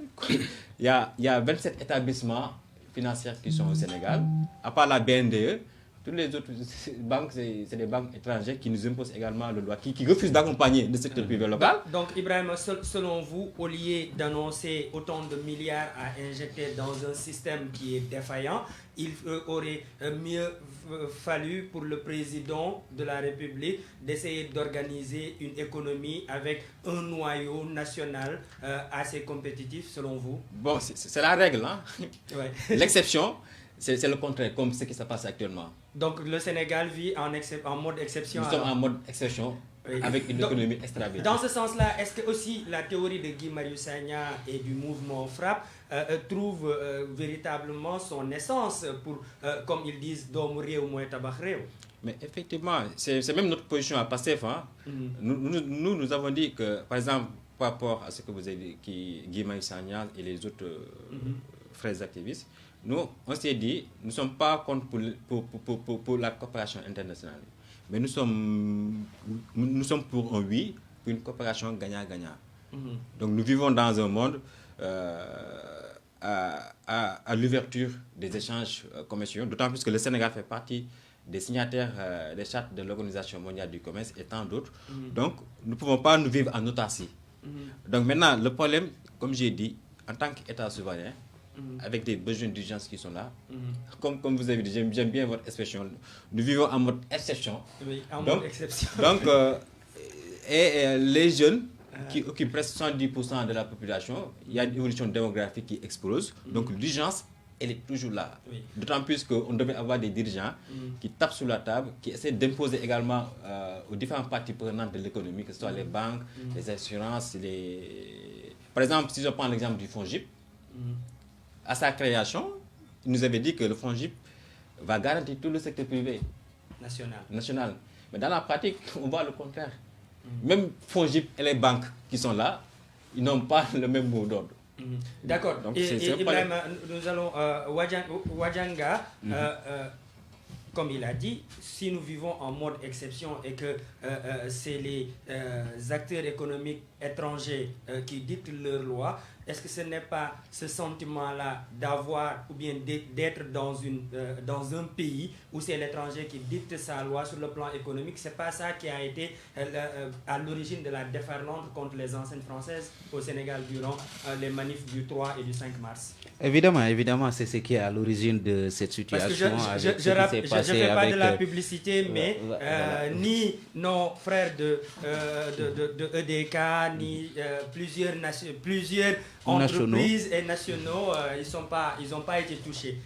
il y a 27 établissements financiers qui sont au Sénégal. À part la BNDE, Toutes les autres banques, c'est des banques étrangères qui nous imposent également le droit, qui refusent d'accompagner le secteur privé local. Donc, Ibrahim, selon vous, au lieu d'annoncer autant de milliards à injecter dans un système qui est défaillant, il aurait mieux fallu pour le président de la République d'essayer d'organiser une économie avec un noyau national assez compétitif, selon vous? Bon, c'est la règle. Hein? Ouais. L'exception, c'est le contraire, comme ce qui se passe actuellement. Donc, le Sénégal vit en mode exception. Nous sommes en mode exception. Oui. Avec une économie extravagante. Dans ce sens-là, est-ce que aussi la théorie de Guy Marius Sagna et du mouvement FRAPP trouve véritablement son essence pour, comme ils disent, dormir au moins tabac? Mais effectivement, c'est même notre position à PASTEF. Hein? Nous avons dit que, par exemple, par rapport à ce que vous avez dit, Guy Marius Sagna et les autres frères activistes, nous, on s'est dit, nous ne sommes pas contre pour la coopération internationale. Mais nous sommes pour un oui, pour une coopération gagnant-gagnant. Donc nous vivons dans un monde à l'ouverture des échanges commerciaux, d'autant plus que le Sénégal fait partie des signataires des chartes de l'Organisation mondiale du commerce et tant d'autres. Donc nous ne pouvons pas nous vivre en autarcie. Donc maintenant, le problème, comme j'ai dit, en tant qu'État souverain, avec des besoins d'urgence qui sont là. Comme vous avez dit, j'aime bien votre expression. Nous vivons en mode exception. Oui, en mode exception. Donc, les jeunes qui occupent presque 70% de la population, il y a une évolution démographique qui explose. Donc, l'urgence, elle est toujours là. Oui. D'autant plus qu'on devait avoir des dirigeants qui tapent sur la table, qui essaient d'imposer également aux différentes parties prenantes de l'économie, que ce soit les banques, les assurances, Par exemple, si je prends l'exemple du FONGIP, à sa création, il nous avait dit que le FONGIP va garantir tout le secteur privé national. Mais dans la pratique, on voit le contraire. Même FONGIP et les banques qui sont là, ils n'ont pas le même mot d'ordre. D'accord. Et Ibrahim, nous allons... Wadianga, comme il a dit, si nous vivons en mode exception et que c'est les acteurs économiques étrangers qui dictent leurs lois, est-ce que ce n'est pas ce sentiment-là d'avoir ou bien d'être dans un pays où c'est l'étranger qui dicte sa loi sur le plan économique? C'est pas ça qui a été à l'origine de la déferlante contre les enseignes françaises au Sénégal durant les manifs du 3 et du 5 mars? Évidemment, c'est ce qui est à l'origine de cette situation. Parce que je ne fais pas de la publicité, mais ni nos frères de EDK, ni plusieurs entreprises et nationaux, ils n'ont pas été touchés.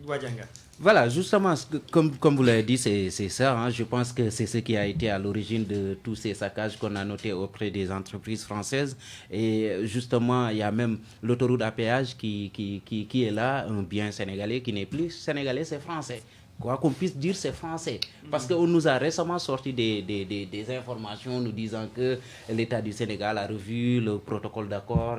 Wadianga. Voilà, justement, comme vous l'avez dit, c'est ça. Hein, je pense que c'est ce qui a été à l'origine de tous ces saccages qu'on a notés auprès des entreprises françaises. Et justement, il y a même l'autoroute à péage qui est là, un bien sénégalais qui n'est plus sénégalais, c'est français. Quoi qu'on puisse dire, c'est français. Parce qu'on nous a récemment sorti des informations nous disant que l'État du Sénégal a revu le protocole d'accord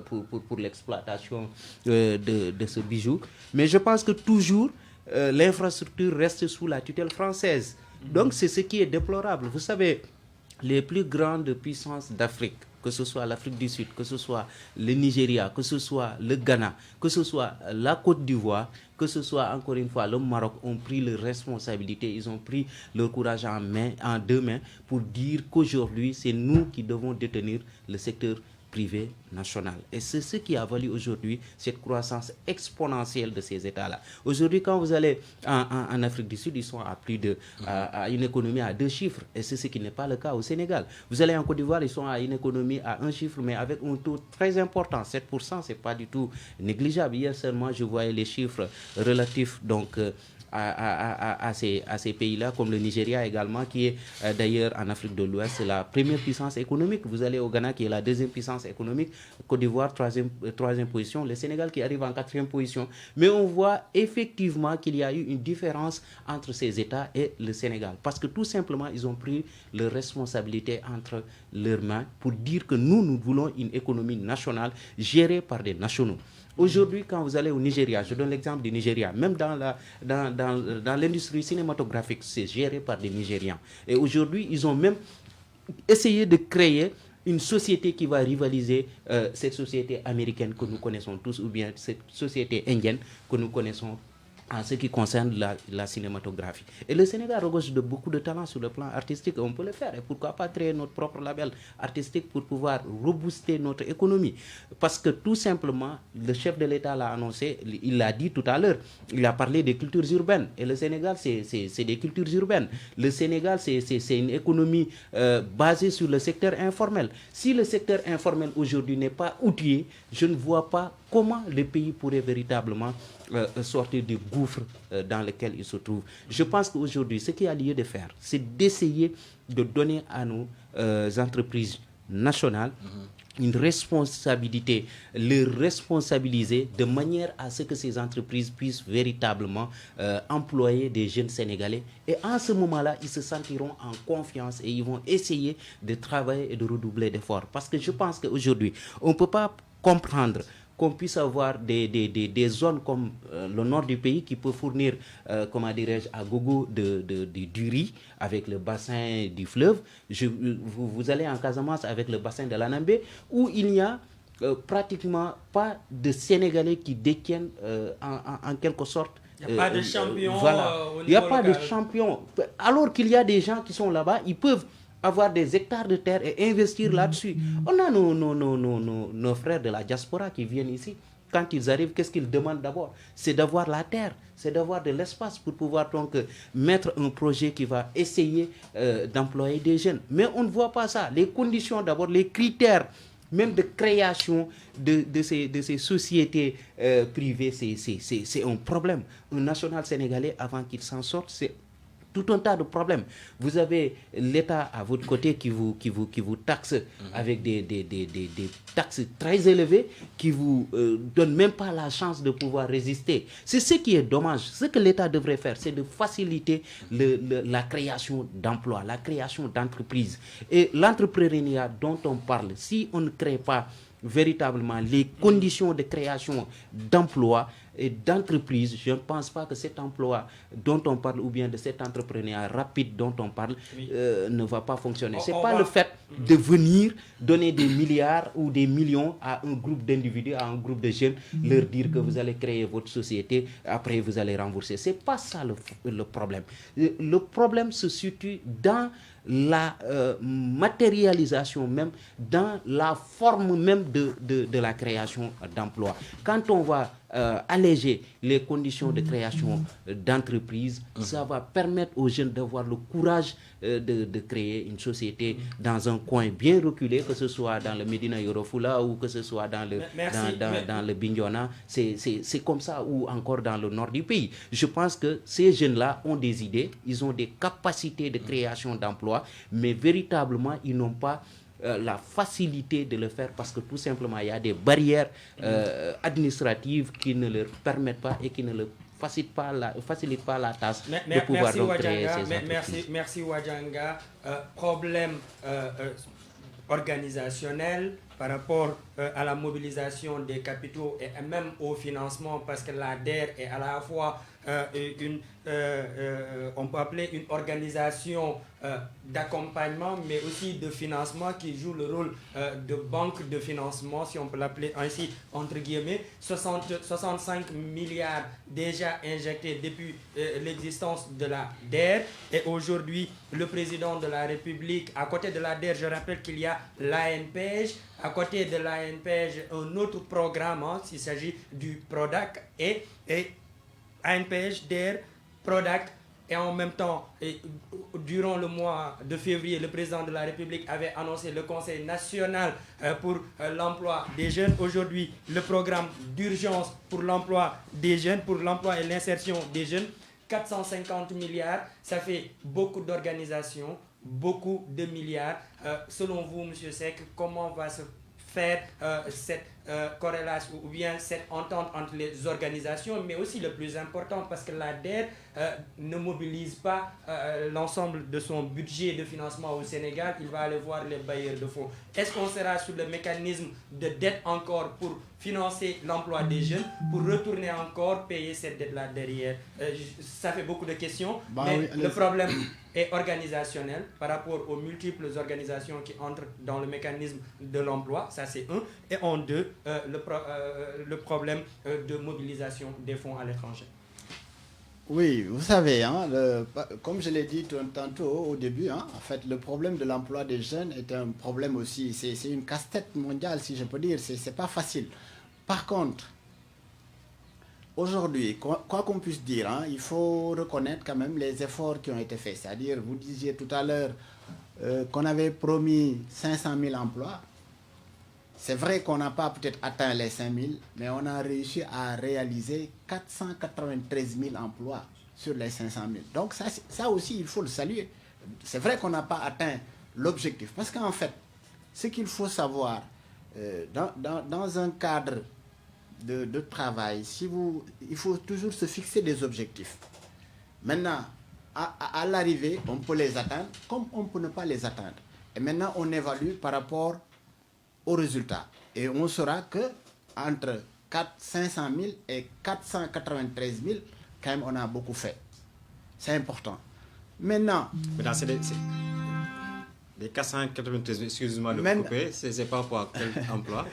pour l'exploitation de ce bijou. Mais je pense que toujours, l'infrastructure reste sous la tutelle française. Donc, c'est ce qui est déplorable. Vous savez, les plus grandes puissances d'Afrique, que ce soit l'Afrique du Sud, que ce soit le Nigeria, que ce soit le Ghana, que ce soit la Côte d'Ivoire, que ce soit encore une fois le Maroc, ont pris leurs responsabilités, ils ont pris leur courage en deux mains pour dire qu'aujourd'hui, c'est nous qui devons détenir le secteur privé national. Et c'est ce qui a valu aujourd'hui cette croissance exponentielle de ces États-là. Aujourd'hui, quand vous allez en Afrique du Sud, ils sont à plus de à une économie à 2 chiffres. Et c'est ce qui n'est pas le cas au Sénégal. Vous allez en Côte d'Ivoire, ils sont à une économie à 1 chiffre, mais avec un taux très important. 7%, c'est pas du tout négligeable. Hier seulement, je voyais les chiffres relatifs donc à ces pays-là, comme le Nigeria également, qui est d'ailleurs en Afrique de l'Ouest, c'est la première puissance économique. Vous allez au Ghana, qui est la deuxième puissance économique, Côte d'Ivoire, troisième position, le Sénégal qui arrive en 4e position. Mais on voit effectivement qu'il y a eu une différence entre ces États et le Sénégal. Parce que tout simplement, ils ont pris leurs responsabilités entre leurs mains pour dire que nous voulons une économie nationale gérée par des nationaux. Aujourd'hui, quand vous allez au Nigeria, je donne l'exemple du Nigeria, même dans l'industrie cinématographique, c'est géré par des Nigérians. Et aujourd'hui, ils ont même essayé de créer une société qui va rivaliser cette société américaine que nous connaissons tous, ou bien cette société indienne que nous connaissons en ce qui concerne la cinématographie. Et le Sénégal regorge de beaucoup de talents sur le plan artistique, on peut le faire. Et pourquoi pas créer notre propre label artistique pour pouvoir rebooster notre économie? Parce que tout simplement, le chef de l'État l'a annoncé, il l'a dit tout à l'heure, il a parlé des cultures urbaines. Et le Sénégal, c'est des cultures urbaines. Le Sénégal, c'est une économie basée sur le secteur informel. Si le secteur informel aujourd'hui n'est pas outillé, je ne vois pas comment le pays pourrait véritablement sortir du gouffre dans lequel il se trouve. Je pense qu'aujourd'hui, ce qu'il y a lieu de faire, c'est d'essayer de donner à nos entreprises nationales une responsabilité, les responsabiliser de manière à ce que ces entreprises puissent véritablement employer des jeunes Sénégalais. Et en ce moment-là, ils se sentiront en confiance et ils vont essayer de travailler et de redoubler d'efforts. Parce que je pense qu'aujourd'hui, on ne peut pas comprendre qu'on puisse avoir des zones comme le nord du pays qui peut fournir, comment dirais-je, à gogo du riz avec le bassin du fleuve. Vous allez en Casamance avec le bassin de l'Anambé, où il n'y a pratiquement pas de Sénégalais qui détiennent en quelque sorte. Il n'y a pas de champion. Voilà. Il n'y a pas de champion. Alors qu'il y a des gens qui sont là-bas, ils peuvent avoir des hectares de terre et investir là-dessus. On a nos frères de la diaspora qui viennent ici. Quand ils arrivent, qu'est-ce qu'ils demandent d'abord? C'est d'avoir la terre, c'est d'avoir de l'espace pour pouvoir donc mettre un projet qui va essayer d'employer des jeunes. Mais on ne voit pas ça. Les conditions d'abord, les critères même de création de ces sociétés privées, c'est un problème. Un national sénégalais, avant qu'il s'en sorte, c'est tout un tas de problèmes. Vous avez l'État à votre côté qui vous taxe avec des taxes très élevées, qui vous donne même pas la chance de pouvoir résister. C'est ce qui est dommage. Ce que l'État devrait faire, c'est de faciliter la création d'emplois, la création d'entreprises. Et l'entrepreneuriat dont on parle, si on ne crée pas véritablement les conditions de création d'emplois et d'entreprises, je ne pense pas que cet emploi dont on parle ou bien de cet entrepreneuriat rapide dont on parle ne va pas fonctionner. Ce n'est pas le fait de venir donner des milliards ou des millions à un groupe d'individus, à un groupe de jeunes, leur dire que vous allez créer votre société, après vous allez rembourser. Ce n'est pas ça le problème. Le problème se situe dans la matérialisation même, dans la forme même de la création d'emplois. Quand on va alléger les conditions de création d'entreprises, ça va permettre aux jeunes d'avoir le courage de créer une société dans un coin bien reculé, que ce soit dans le Médina Yoro Fula ou que ce soit dans le Bignona. C'est comme ça, ou encore dans le nord du pays. Je pense que ces jeunes-là ont des idées, ils ont des capacités de création d'emplois, mais véritablement, ils n'ont pas la facilité de le faire parce que tout simplement, il y a des barrières administratives qui ne leur permettent pas et qui ne leur facilitent pas la tâche de pouvoir donc créer ces entreprises. Merci Wadjanga. Problème organisationnel par rapport à la mobilisation des capitaux et même au financement, parce que la DER est à la fois on peut appeler une organisation d'accompagnement, mais aussi de financement qui joue le rôle de banque de financement, si on peut l'appeler ainsi, entre guillemets. 65 milliards déjà injectés depuis l'existence de la DER. Et aujourd'hui, le président de la République, à côté de la DER, je rappelle qu'il y a l'ANPEJ, à côté de l'ANPEJ, un autre programme, s'il s'agit du PRODAC, et ANPEJ, DER, PRODAC, et en même temps, durant le mois de février, le président de la République avait annoncé le Conseil national pour l'emploi des jeunes. Aujourd'hui, le programme d'urgence pour l'emploi des jeunes, pour l'emploi et l'insertion des jeunes, 450 milliards, ça fait beaucoup d'organisations, beaucoup de milliards. Selon vous, M. Seck, comment va se faire cette corrélation ou bien cette entente entre les organisations, mais aussi le plus important, parce que la DER ne mobilise pas l'ensemble de son budget de financement au Sénégal, il va aller voir les bailleurs de fonds. Est-ce qu'on sera sur le mécanisme de dette encore pour financer l'emploi des jeunes, pour retourner encore payer cette dette-là derrière? Ça fait beaucoup de questions, mais oui, le problème est organisationnel par rapport aux multiples organisations qui entrent dans le mécanisme de l'emploi, ça c'est un, et en deux, le problème de mobilisation des fonds à l'étranger. Oui, vous savez, hein, comme je l'ai dit tantôt au début, hein, en fait, le problème de l'emploi des jeunes est un problème aussi. C'est une casse-tête mondiale, si je peux dire. C'est pas facile. Par contre, aujourd'hui, quoi qu'on puisse dire, hein, il faut reconnaître quand même les efforts qui ont été faits. C'est-à-dire, vous disiez tout à l'heure qu'on avait promis 500 000 emplois. C'est vrai qu'on n'a pas peut-être atteint les 5 000, mais on a réussi à réaliser 493 000 emplois sur les 500 000. Donc ça aussi, il faut le saluer. C'est vrai qu'on n'a pas atteint l'objectif. Parce qu'en fait, ce qu'il faut savoir, dans un cadre de travail, il faut toujours se fixer des objectifs. Maintenant, à l'arrivée, on peut les atteindre comme on peut ne pas les atteindre. Et maintenant, on évalue par rapport aux résultats. Et on saura que entre 500 000 et 493 000, quand même, on a beaucoup fait. C'est important. Maintenant c'est les 493 000, excusez-moi de vous couper, c'est par rapport à quel emploi?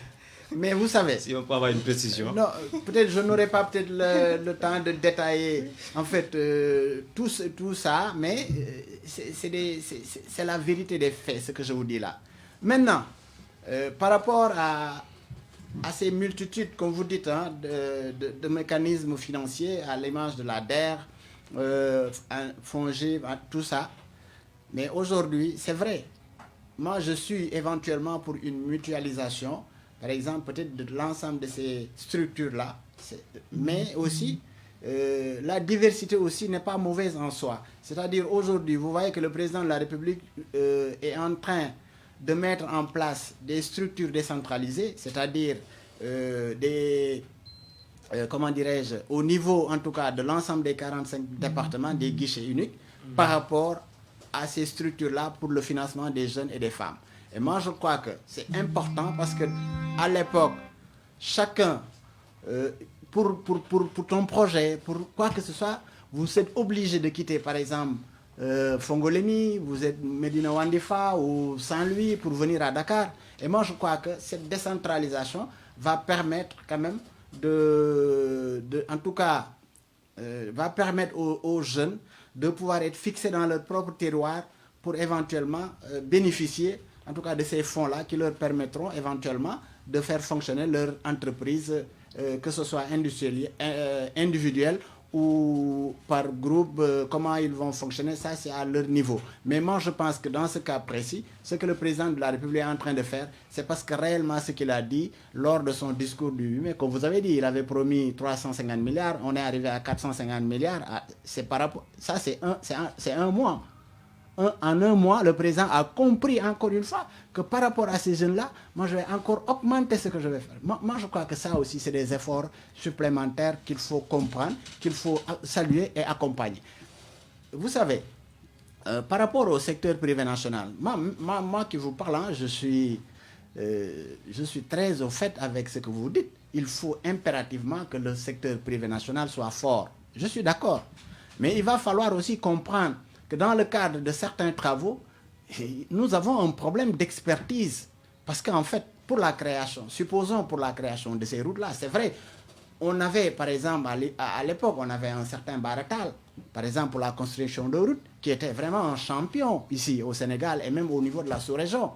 Mais vous savez... Si on peut avoir une précision. Non, peut-être je n'aurai pas peut-être le temps de détailler en fait tout ça, mais c'est la vérité des faits, ce que je vous dis là. Maintenant, par rapport à ces multitudes, comme vous dites, hein, de mécanismes financiers, à l'image de la DER, FONGIP, tout ça, mais aujourd'hui, c'est vrai, moi je suis éventuellement pour une mutualisation, par exemple, peut-être de l'ensemble de ces structures-là, mais aussi, la diversité aussi n'est pas mauvaise en soi. C'est-à-dire, aujourd'hui, vous voyez que le président de la République est en train de mettre en place des structures décentralisées, c'est-à-dire comment dirais-je, au niveau, en tout cas, de l'ensemble des 45 départements, des guichets uniques, par rapport à ces structures-là pour le financement des jeunes et des femmes. Et moi, je crois que c'est important parce que à l'époque, chacun, pour ton projet, pour quoi que ce soit, vous êtes obligé de quitter, par exemple, Fongolemi, vous êtes Medina Wandifa ou Saint-Louis pour venir à Dakar. Et moi, je crois que cette décentralisation va permettre quand même en tout cas, va permettre aux jeunes de pouvoir être fixés dans leur propre terroir pour éventuellement bénéficier en tout cas de ces fonds-là qui leur permettront éventuellement de faire fonctionner leur entreprise, que ce soit individuelle ou par groupe, comment ils vont fonctionner, ça c'est à leur niveau. Mais moi je pense que dans ce cas précis, ce que le président de la République est en train de faire, c'est parce que réellement ce qu'il a dit lors de son discours du 8 mai, comme vous avez dit, il avait promis 350 milliards, on est arrivé à 450 milliards, c'est par rapport, ça c'est un mois. En un mois, le président a compris encore une fois que par rapport à ces jeunes-là, moi je vais encore augmenter ce que je vais faire. Moi je crois que ça aussi c'est des efforts supplémentaires qu'il faut comprendre, qu'il faut saluer et accompagner. Vous savez, par rapport au secteur privé national, moi qui vous parle, hein, je suis très au fait avec ce que vous dites. Il faut impérativement que le secteur privé national soit fort. Je suis d'accord. Mais il va falloir aussi comprendre que dans le cadre de certains travaux, nous avons un problème d'expertise. Parce qu'en fait, supposons pour la création de ces routes-là, c'est vrai, on avait, par exemple, à l'époque, on avait un certain Baratal, par exemple, pour la construction de routes, qui était vraiment un champion ici au Sénégal et même au niveau de la sous-région.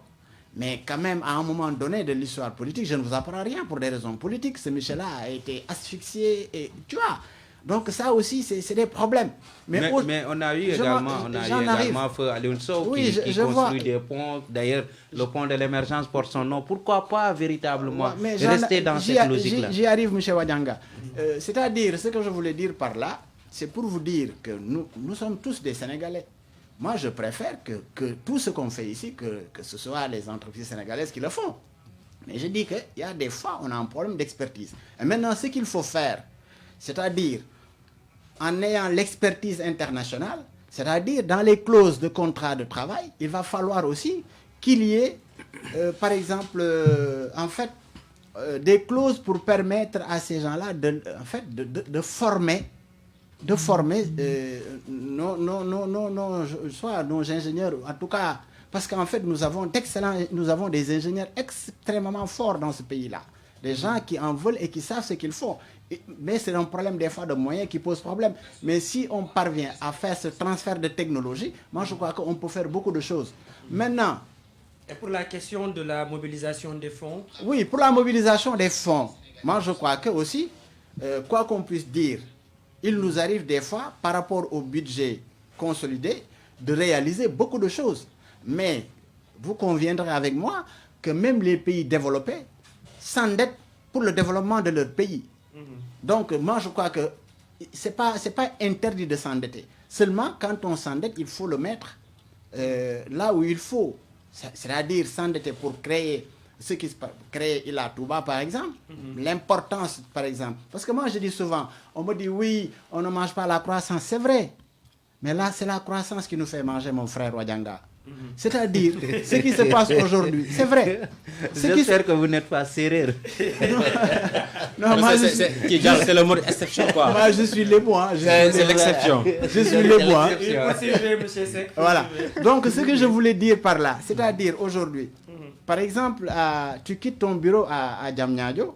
Mais quand même, à un moment donné de l'histoire politique, je ne vous apprends rien pour des raisons politiques. Ce Michel-là a été asphyxié, et tu vois. Donc ça aussi, c'est des problèmes. Mais on a eu également Feu Alioune Sow qui construit des ponts. D'ailleurs, le pont de l'émergence porte son nom. Pourquoi pas véritablement rester dans cette logique-là? J'y arrive, M. Wadianga. C'est-à-dire, ce que je voulais dire par là, c'est pour vous dire que nous sommes tous des Sénégalais. Moi, je préfère que tout ce qu'on fait ici, que ce soit les entreprises sénégalaises qui le font. Mais je dis qu'il y a des fois, on a un problème d'expertise. Et maintenant, ce qu'il faut faire, c'est-à-dire en ayant l'expertise internationale, c'est-à-dire dans les clauses de contrat de travail, il va falloir aussi qu'il y ait, par exemple, des clauses pour permettre à ces gens-là de former soit nos ingénieurs, en tout cas, parce qu'en fait, nous avons des ingénieurs extrêmement forts dans ce pays-là. des gens qui en veulent et qui savent ce qu'ils font. Mais c'est un problème des fois de moyens qui pose problème. Mais si on parvient à faire ce transfert de technologie, moi je crois qu'on peut faire beaucoup de choses. Maintenant... Et pour la question de la mobilisation des fonds? Oui, pour la mobilisation des fonds, moi je crois que aussi, quoi qu'on puisse dire, il nous arrive des fois, par rapport au budget consolidé, de réaliser beaucoup de choses. Mais vous conviendrez avec moi que même les pays développés s'endettent pour le développement de leur pays. Donc moi je crois que c'est pas interdit de s'endetter. Seulement quand on s'endette, il faut le mettre là où il faut. C'est-à-dire s'endetter pour créer ce qui se passe, créer Ila Touba par exemple, l'importance par exemple. Parce que moi je dis souvent, on me dit oui, on ne mange pas la croissance, c'est vrai. Mais là c'est la croissance qui nous fait manger mon frère Wadianga. C'est-à-dire, ce qui se passe aujourd'hui, c'est vrai. J'espère que vous n'êtes pas sérieux. Non, moi c'est le mot exception quoi. Moi je suis les bois. C'est l'exception. Je suis les bois. Voilà. Donc ce que je voulais dire par là, c'est-à-dire aujourd'hui, par exemple, tu quittes ton bureau à Diamniadio,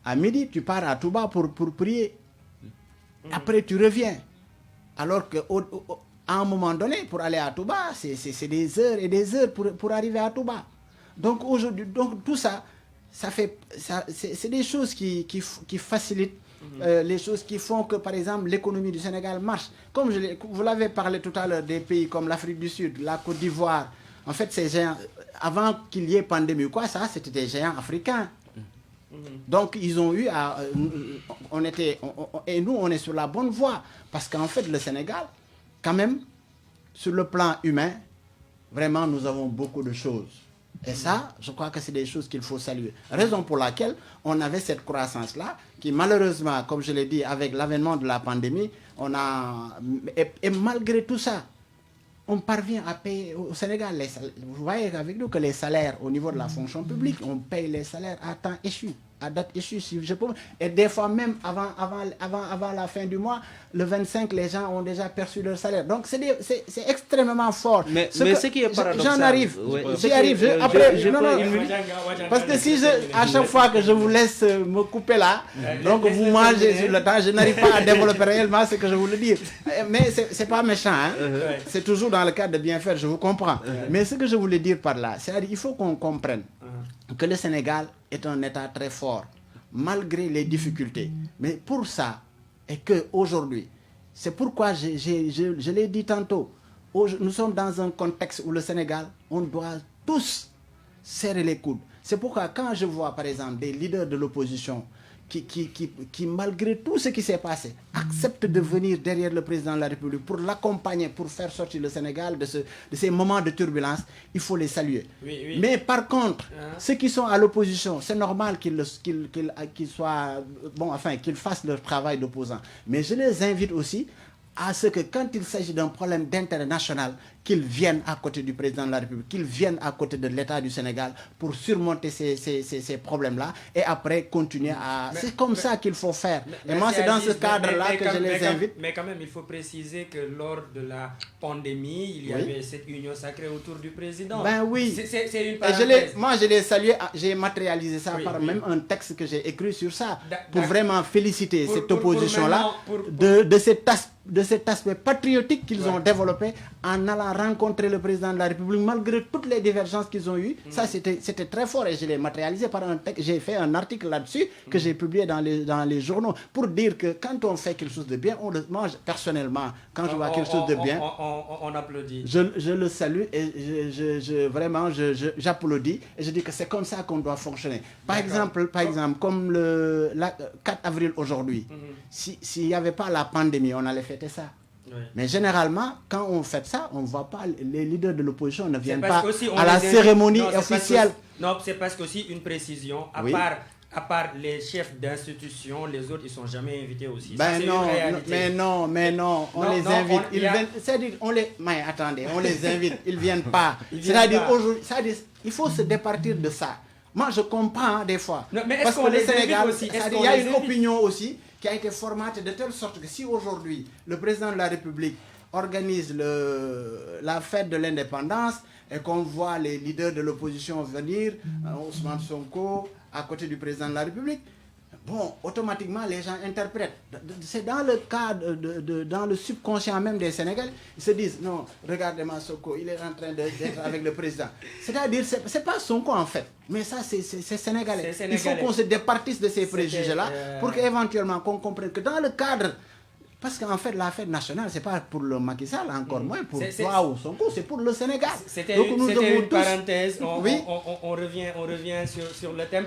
à midi tu pars à Touba pour prier. Après tu reviens. Alors que à un moment donné, pour aller à Touba, c'est des heures et des heures pour arriver à Touba. Donc aujourd'hui, tout ça, c'est des choses qui facilitent les choses qui font que, par exemple, l'économie du Sénégal marche. Comme vous l'avez parlé tout à l'heure, des pays comme l'Afrique du Sud, la Côte d'Ivoire. En fait, ces géants, avant qu'il y ait pandémie ou quoi, ça, c'était des géants africains. Donc, ils ont eu et nous, on est sur la bonne voie. Parce qu'en fait, le Sénégal, quand même, sur le plan humain, vraiment, nous avons beaucoup de choses. Et ça, je crois que c'est des choses qu'il faut saluer. Raison pour laquelle on avait cette croissance-là, qui malheureusement, comme je l'ai dit, avec l'avènement de la pandémie, et malgré tout ça, on parvient à payer au Sénégal. Vous voyez avec nous que les salaires au niveau de la fonction publique, on paye les salaires à temps échu, à date échue, si je peux. Et des fois même avant la fin du mois, le 25, les gens ont déjà perçu leur salaire. Donc c'est extrêmement fort. Mais ce qui est paradoxal... J'en arrive. J'y arrive. Parce que si à chaque fois que je vous laisse me couper là, donc vous mangez sur le temps, je n'arrive pas à développer réellement ce que je voulais dire. Mais c'est pas méchant. Hein? C'est toujours dans le cadre de bien faire, je vous comprends. Mais ce que je voulais dire par là, c'est qu'il faut qu'on comprenne que le Sénégal est un État très fort, malgré les difficultés. Mais pour ça, et qu'aujourd'hui, c'est pourquoi je l'ai dit tantôt, nous sommes dans un contexte où le Sénégal, on doit tous serrer les coudes. C'est pourquoi quand je vois par exemple des leaders de l'opposition qui, malgré tout ce qui s'est passé, acceptent de venir derrière le président de la République pour l'accompagner, pour faire sortir le Sénégal de ces moments de turbulence, il faut les saluer. Oui. Mais par contre, ceux qui sont à l'opposition, c'est normal qu'ils fassent leur travail d'opposant. Mais je les invite aussi à ce que quand il s'agit d'un problème d'intérêt national, qu'ils viennent à côté du président de la République, qu'ils viennent à côté de l'État du Sénégal pour surmonter ces problèmes-là et après continuer à... C'est comme ça qu'il faut faire. Et moi, c'est dans ce cadre-là que je les invite. Mais quand même, il faut préciser que lors de la pandémie, il y avait cette union sacrée autour du président. Ben oui. C'est une parenthèse. Moi, je l'ai salué, j'ai matérialisé ça par même un texte que j'ai écrit sur ça pour vraiment féliciter cette opposition-là de cet aspect patriotique qu'ils ont développé en allant rencontrer le président de la République malgré toutes les divergences qu'ils ont eues. Ça, c'était très fort et je l'ai matérialisé par un texte. J'ai fait un article là-dessus que j'ai publié dans les journaux pour dire que quand on fait quelque chose de bien, moi, personnellement, quand je vois quelque chose de bien, on applaudit. Je le salue et vraiment, j'applaudis et je dis que c'est comme ça qu'on doit fonctionner. Par exemple, comme le 4 avril aujourd'hui, s'il n'y avait pas la pandémie, on allait fêter ça. Oui. Mais généralement, quand on fait ça, on ne voit pas, les leaders de l'opposition ne viennent pas à la cérémonie officielle. Non, c'est parce qu'aussi une précision, à part les chefs d'institution, les autres, ils ne sont jamais invités aussi. Ben non, mais non, on les invite. C'est-à-dire, mais attendez, on les invite, ils ne viennent pas. C'est-à-dire, aujourd'hui, il faut se départir de ça. Moi, je comprends des fois. Non, mais parce que le Sénégal, il y a une opinion aussi qui a été formatée de telle sorte que si aujourd'hui, le président de la République organise la fête de l'indépendance, et qu'on voit les leaders de l'opposition venir, Ousmane Sonko, à côté du président de la République, bon, automatiquement, les gens interprètent. C'est dans le cadre, dans le subconscient même des Sénégalais. Ils se disent, non, regardez-moi Sonko, il est en train d'être avec le président. C'est-à-dire, c'est pas Sonko en fait, mais ça, c'est sénégalais. Il faut qu'on se départisse de ces préjugés-là pour qu'éventuellement, qu'on comprenne que dans le cadre... Parce qu'en fait, la fête nationale, ce n'est pas pour le Macky Sall, encore moins pour toi ou Sonko, c'est pour le Sénégal. C'était une parenthèse, on revient sur le thème.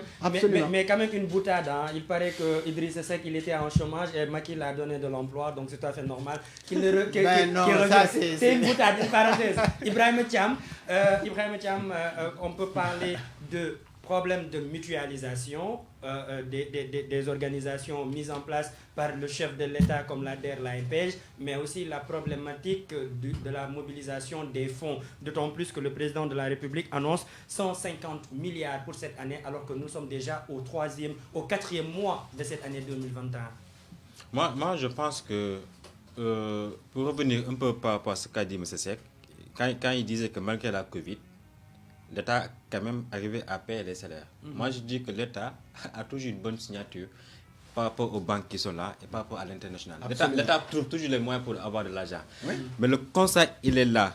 Mais quand même une boutade. Hein. Il paraît que Idriss Seck, il était en chômage et Macky l'a donné de l'emploi, donc c'est tout à fait normal qu'il revienne. C'est une boutade, une parenthèse. Ibrahim Thiam, on peut parler de problème de mutualisation des organisations mises en place par le chef de l'État comme l'ADER, l'ANPEJ, mais aussi la problématique de la mobilisation des fonds, d'autant plus que le président de la République annonce 150 milliards pour cette année, alors que nous sommes déjà au 4e mois de cette année 2021. Moi, je pense que, pour revenir un peu par rapport à ce qu'a dit M. Seck, quand il disait que malgré la Covid, l'État quand même arrivé à payer les salaires. Moi, je dis que l'État a toujours une bonne signature par rapport aux banques qui sont là et par rapport à l'international. L'État trouve toujours les moyens pour avoir de l'argent. Oui. Mais le constat, il est là.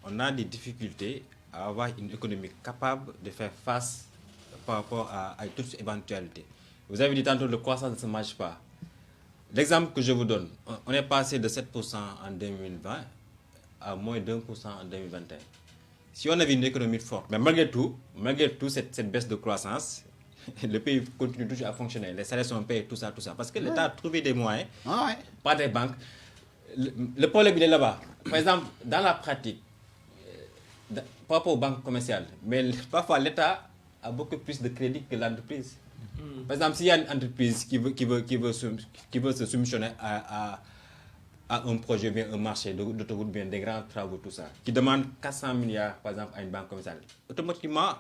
On a des difficultés à avoir une économie capable de faire face par rapport à toutes ces éventualités. Vous avez dit tantôt que la croissance ne se marche pas. L'exemple que je vous donne, on est passé de 7% en 2020 à moins d'1% en 2021. Si on avait une économie forte, mais malgré tout cette baisse de croissance, le pays continue toujours à fonctionner. Les salaires sont payés, tout ça. Parce que l'État a trouvé des moyens, pas des banques. Le problème, il est là-bas. Par exemple, dans la pratique, par rapport aux banques commerciales, mais parfois l'État a beaucoup plus de crédit que l'entreprise. Par exemple, s'il y a une entreprise qui veut se soumissionner à un projet, bien un marché d'autoroute, bien des grands travaux, tout ça, qui demande 400 milliards, par exemple, à une banque commerciale, automatiquement,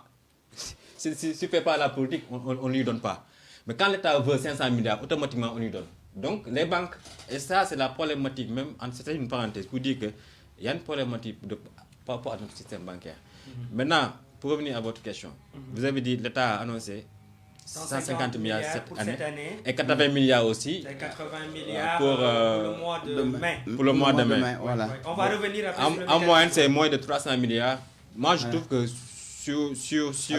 si ne fait pas la politique, on ne lui donne pas. Mais quand l'État veut 500 milliards, automatiquement, on lui donne. Donc, les banques, et ça, c'est la problématique, même, c'était une parenthèse, pour dire qu'il y a une problématique par rapport à notre système bancaire. Maintenant, pour revenir à votre question, vous avez dit l'État a annoncé 150 milliards cette année et 80 milliards aussi. C'est 80 milliards pour le mois de mai. Pour le mois de mai. Voilà. On va revenir après sur le en moyenne, c'est moins de 300 milliards. Moi, je trouve que sur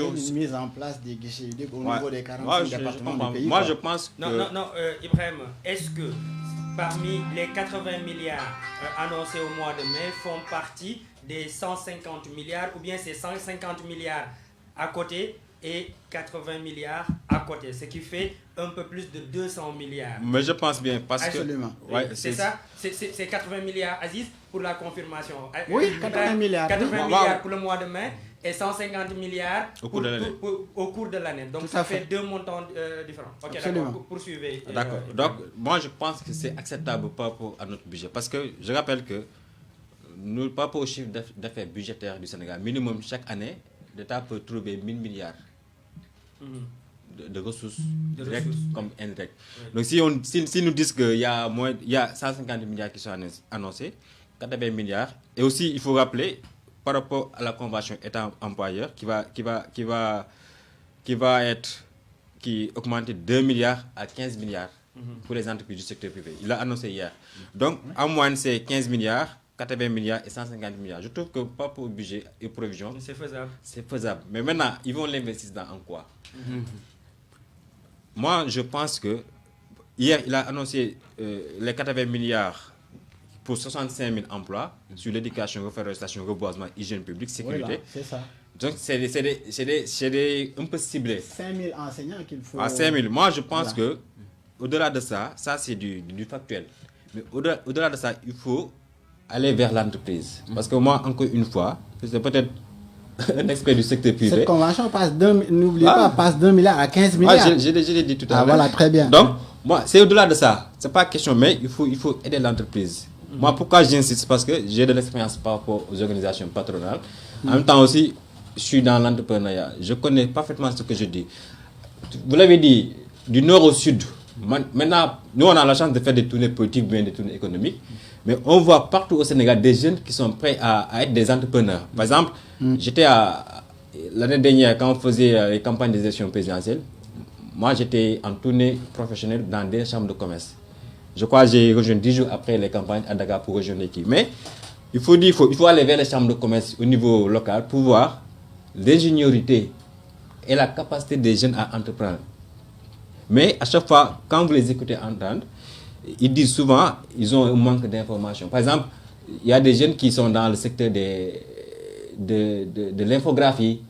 une mise en place des guichets uniques au niveau des 45 départements du pays. Moi, je pense que... Non, Ibrahim, est-ce que parmi les 80 milliards annoncés au mois de mai font partie des 150 milliards ou bien c'est 150 milliards à côté et 80 milliards à côté, ce qui fait un peu plus de 200 milliards. Mais je pense bien, parce Absolument. que... Ouais, c'est ça, c'est 80 milliards, Aziz, pour la confirmation. Oui, 80 milliards. 80 milliards pour le mois de mai et 150 milliards au cours de l'année. Donc ça fait deux montants différents. Ok, d'accord, poursuivez. D'accord, donc moi je pense que c'est acceptable par rapport à notre budget. Parce que je rappelle que, nous, par rapport au chiffre d'affaires budgétaire du Sénégal, minimum chaque année, l'État peut trouver 1000 milliards de ressources directes comme indirectes. Donc si nous disent qu'il y a 150 milliards qui sont annoncés, 80 milliards, et aussi il faut rappeler par rapport à la convention État-employeur qui augmente de 2 milliards à 15 milliards pour les entreprises du secteur privé. Il l'a annoncé hier. Donc en moyenne c'est 15 milliards, 80 milliards et 150 milliards. Je trouve que par rapport au budget et provision, c'est faisable. C'est faisable. Mais maintenant, ils vont l'investir en quoi? Moi, je pense que hier, il a annoncé les 80 milliards pour 65 000 emplois sur l'éducation, reforestation, reboisement, hygiène publique, sécurité. Voilà, c'est ça. Donc, c'est un peu ciblé. 5 000 enseignants qu'il faut... À 5 000. Moi, je pense que au-delà de ça, c'est du factuel. Mais au-delà de ça, il faut aller vers l'entreprise. Parce que moi, encore une fois, c'est peut-être un expert du secteur privé. Cette convention passe d'1 milliard à 15 milliards. Je l'ai dit tout à l'heure. Voilà, très bien. Donc, moi, c'est au-delà de ça. C'est pas question, mais il faut aider l'entreprise. Moi, pourquoi j'insiste? Parce que j'ai de l'expérience par rapport aux organisations patronales. En même temps aussi, je suis dans l'entrepreneuriat. Je connais parfaitement ce que je dis. Vous l'avez dit, du nord au sud Maintenant, nous, on a la chance de faire des tournées politiques, bien des tournées économiques. Mais on voit partout au Sénégal des jeunes qui sont prêts à être des entrepreneurs. Par exemple, j'étais l'année dernière, quand on faisait les campagnes des élections présidentielles, moi, j'étais en tournée professionnelle dans des chambres de commerce. Je crois que j'ai rejoint 10 jours après les campagnes à Dakar pour rejoindre l'équipe. Mais il faut aller vers les chambres de commerce au niveau local pour voir l'ingéniosité et la capacité des jeunes à entreprendre. Mais à chaque fois, quand vous les écoutez entendre, ils disent souvent ils ont un manque d'informations. Par exemple, il y a des jeunes qui sont dans le secteur de l'infographie.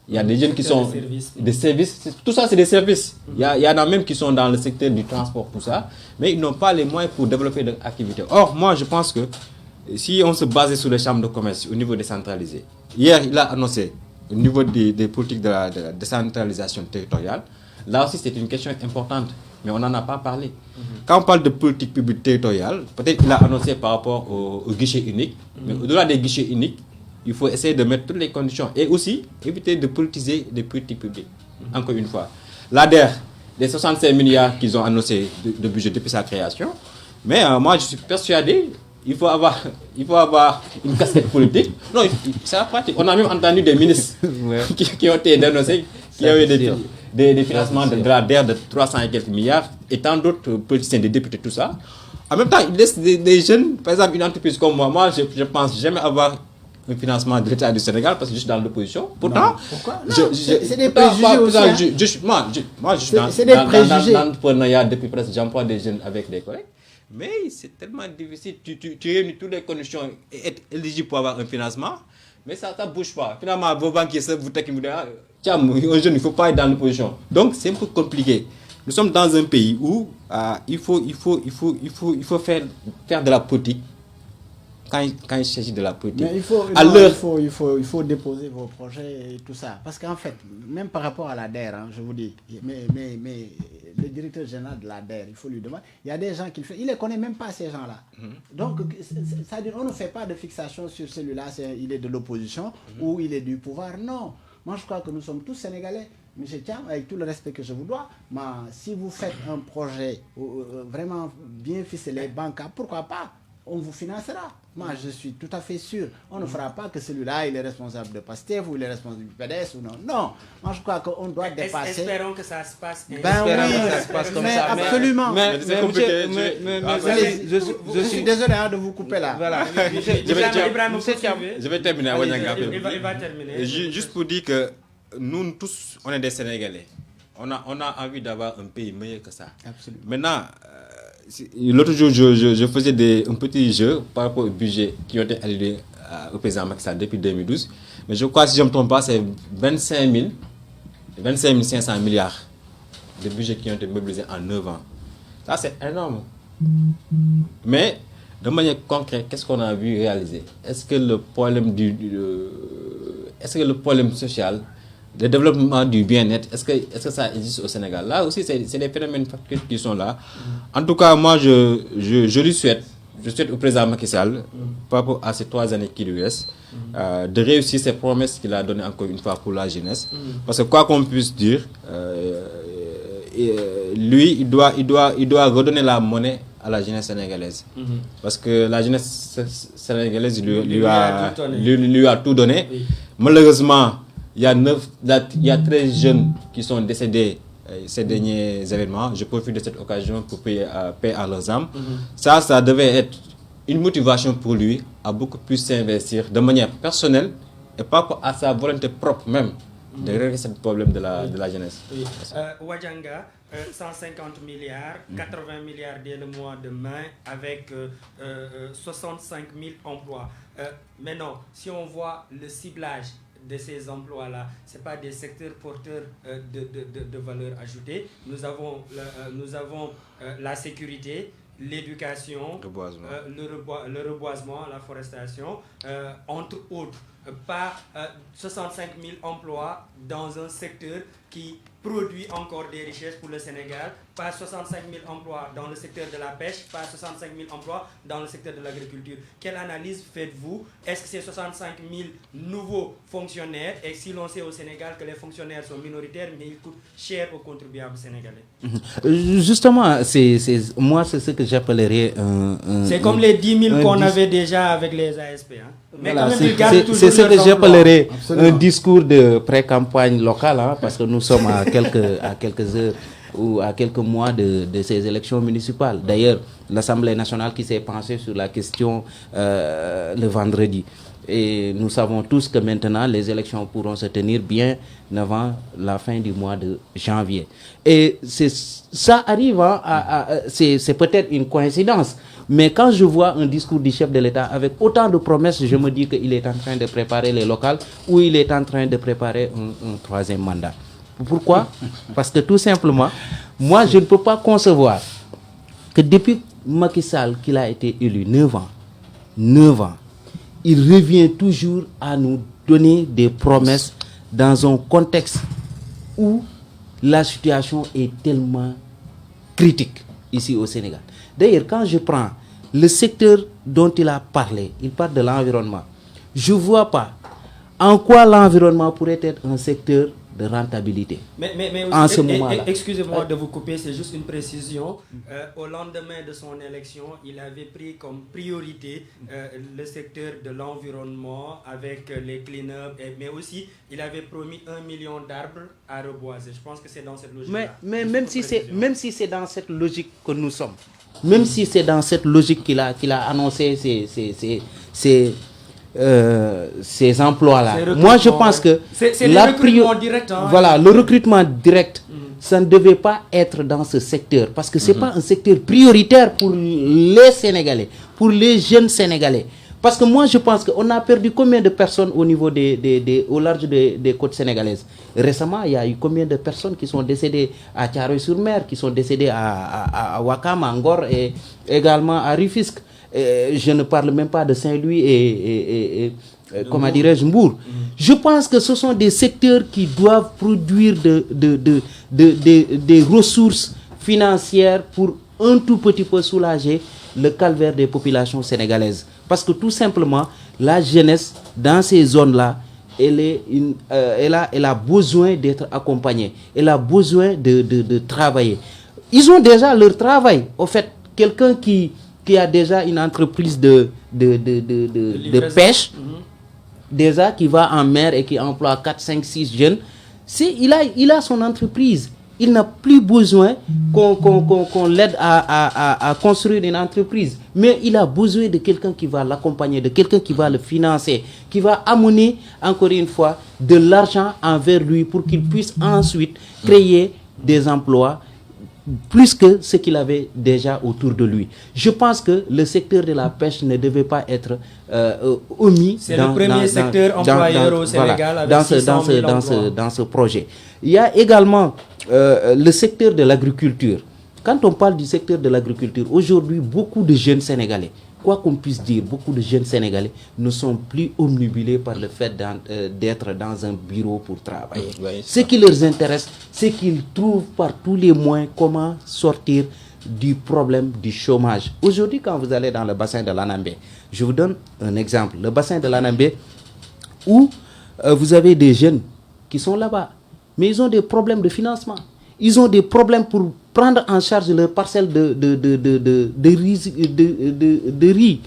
Il y a des jeunes qui sont des services. Tout ça, c'est des services. Il y en a même qui sont dans le secteur du transport, tout ça. Mais ils n'ont pas les moyens pour développer leur activité. Or, moi, je pense que si on se basait sur les chambres de commerce au niveau décentralisé, hier, il a annoncé au niveau des politiques de la décentralisation territoriale, là aussi, c'est une question importante. Mais on n'en a pas parlé. Quand on parle de politique publique territoriale, peut-être qu'il a annoncé par rapport au guichet unique. Mais au-delà des guichets uniques, il faut essayer de mettre toutes les conditions et aussi éviter de politiser les politiques publiques. Encore une fois, l'ADER, les 65 milliards qu'ils ont annoncé de budget depuis sa création, mais moi je suis persuadé il faut avoir une casquette politique. Non, c'est la pratique. On a même entendu des ministres qui ont été dénoncés, qui avaient des financements de l'ADER de 300 et quelques milliards, et tant d'autres politiciens, des députés, tout ça. En même temps, ils laissent des jeunes, par exemple une entreprise comme moi je pense jamais avoir un financement de l'État du Sénégal parce que je suis dans l'opposition. Pourtant, pourquoi c'est des préjugés aussi. Moi, je suis dans l'entrepreneuriat depuis presque, j'emploie des jeunes avec des collègues. Mais c'est tellement difficile. Tu réunis toutes les conditions et être éligible pour avoir un financement, mais ça ne bouge pas. Finalement, vos banquiers, vous disent, tiens, un jeune, il ne faut pas être dans l'opposition. Donc, c'est un peu compliqué. Nous sommes dans un pays où il faut faire de la politique. Quand il s'agit de la politique. Mais il faut déposer vos projets et tout ça. Parce qu'en fait, même par rapport à l'ADER, je vous dis, mais le directeur général de l'ADER, il faut lui demander, il y a des gens qui le font, il ne les connaît même pas ces gens-là. Donc, ça veut dire on ne fait pas de fixation sur celui-là, il est de l'opposition ou il est du pouvoir. Non. Moi, je crois que nous sommes tous Sénégalais. M. Thiam, avec tout le respect que je vous dois, mais si vous faites un projet vraiment bien ficelé, bancal, pourquoi pas? On vous financera. Moi, je suis tout à fait sûr. On ne fera pas que celui-là, il est responsable de PASTEF ou il est responsable du PDS ou non. Non. Moi, je crois qu'on doit dépasser. Espérons que ça se passe. Ben oui, que ça se passe comme ça. Absolument. Mais c'est compliqué. Je suis désolé de vous couper là. Voilà. Je vais terminer. Il va terminer. Juste pour dire que nous tous, on est des Sénégalais. On a envie d'avoir un pays meilleur que ça. Absolument. Maintenant, l'autre jour, je faisais un petit jeu par rapport au budget qui ont été alloués au président Macky Sall depuis 2012. Mais je crois, si je ne me trompe pas, c'est 25 500 milliards de budget qui ont été mobilisés en 9 ans. Ça, c'est énorme. Mais, de manière concrète, qu'est-ce qu'on a vu réaliser? Est-ce que le problème social, le développement du bien-être, est-ce que ça existe au Sénégal? Là aussi, c'est des phénomènes factuels qui sont là. En tout cas, moi, je lui souhaite au président Macky Sall, par rapport à ces 3 années qui lui restent, de réussir ses promesses qu'il a données encore une fois pour la jeunesse. Parce que quoi qu'on puisse dire, lui, il doit redonner la monnaie à la jeunesse sénégalaise. Parce que la jeunesse sénégalaise lui a tout donné. Oui. Malheureusement, il y a 13 jeunes qui sont décédés ces derniers événements. Je profite de cette occasion pour payer à leurs âmes. Ça devait être une motivation pour lui à beaucoup plus s'investir de manière personnelle et pas à sa volonté propre même de régler ce problème de la jeunesse. Oui. Wadianga, 150 milliards, 80 milliards dès le mois de mai avec 65 000 emplois. Maintenant, si on voit le ciblage de ces emplois-là, ce n'est pas des secteurs porteurs de valeur ajoutée. Nous avons la sécurité, l'éducation, le reboisement, la forestation, entre autres. pas 65 000 emplois dans un secteur qui produit encore des richesses pour le Sénégal, pas 65 000 emplois dans le secteur de la pêche, pas 65 000 emplois dans le secteur de l'agriculture. Quelle analyse faites-vous? Est-ce que c'est 65 000 nouveaux fonctionnaires? Et si l'on sait au Sénégal que les fonctionnaires sont minoritaires, mais ils coûtent cher aux contribuables sénégalais. Justement, moi, c'est ce que j'appellerais c'est comme les 10 000 qu'on avait déjà avec les ASP. Hein? Mais voilà, c'est ce que j'appellerais un discours de pré-campagne locale, hein, parce que nous sommes à quelques heures ou à quelques mois de ces élections municipales. D'ailleurs, l'Assemblée nationale qui s'est penchée sur la question le vendredi. Et nous savons tous que maintenant, les élections pourront se tenir bien avant la fin du mois de janvier. Et ça arrive, hein, c'est peut-être une coïncidence. Mais quand je vois un discours du chef de l'État avec autant de promesses, je me dis qu'il est en train de préparer les locales ou il est en train de préparer un troisième mandat. Pourquoi? Parce que tout simplement, moi, je ne peux pas concevoir que depuis Macky Sall, qu'il a été élu 9 ans, il revient toujours à nous donner des promesses dans un contexte où la situation est tellement critique ici au Sénégal. D'ailleurs, quand je prends le secteur dont il a parlé, il parle de l'environnement. Je ne vois pas en quoi l'environnement pourrait être un secteur de rentabilité. Mais en ce moment-là. Excusez-moi de vous couper, c'est juste une précision. Au lendemain de son élection, il avait pris comme priorité le secteur de l'environnement avec les clean-up, mais aussi il avait promis 1 million d'arbres à reboiser. Je pense que c'est dans cette logique-là. Mais même si c'est dans cette logique que nous sommes, même si c'est dans cette logique qu'il a annoncé ces emplois-là. Moi, je pense que c'est le recrutement direct. Hein, voilà, le recrutement direct, ça ne devait pas être dans ce secteur parce que c'est pas un secteur prioritaire pour les Sénégalais, pour les jeunes Sénégalais. Parce que moi, je pense qu'on a perdu combien de personnes au niveau au large des côtes sénégalaises. Récemment, il y a eu combien de personnes qui sont décédées à Thiaroye-sur-Mer, qui sont décédées à Ouakam, à Ngor et également à Rufisque. Je ne parle même pas de Saint-Louis et comment dirais-je, Mbour. Je pense que ce sont des secteurs qui doivent produire des ressources financières pour un tout petit peu soulager le calvaire des populations sénégalaises. Parce que tout simplement, la jeunesse dans ces zones-là, elle a besoin d'être accompagnée. Elle a besoin de travailler. Ils ont déjà leur travail. Au fait, quelqu'un qui a déjà une entreprise de pêche, déjà qui va en mer et qui emploie 4, 5, 6 jeunes, il a son entreprise. Il n'a plus besoin qu'on l'aide à construire une entreprise. Mais il a besoin de quelqu'un qui va l'accompagner, de quelqu'un qui va le financer, qui va amener, encore une fois, de l'argent envers lui pour qu'il puisse ensuite créer des emplois plus que ce qu'il avait déjà autour de lui. Je pense que le secteur de la pêche ne devait pas être omis. C'est le premier secteur employeur au Sénégal avec 600 000 emplois. Dans ce projet. Il y a également le secteur de l'agriculture. Quand on parle du secteur de l'agriculture, aujourd'hui, beaucoup de jeunes Sénégalais, quoi qu'on puisse dire, beaucoup de jeunes Sénégalais ne sont plus omnibulés par le fait d'être dans un bureau pour travailler. Ce qui leur intéresse, c'est qu'ils trouvent par tous les moyens comment sortir du problème du chômage. Aujourd'hui, quand vous allez dans le bassin de l'Anambé, je vous donne un exemple. Le bassin de l'Anambé, où vous avez des jeunes qui sont là-bas, mais ils ont des problèmes de financement. Ils ont des problèmes pour prendre en charge leur parcelle de riz.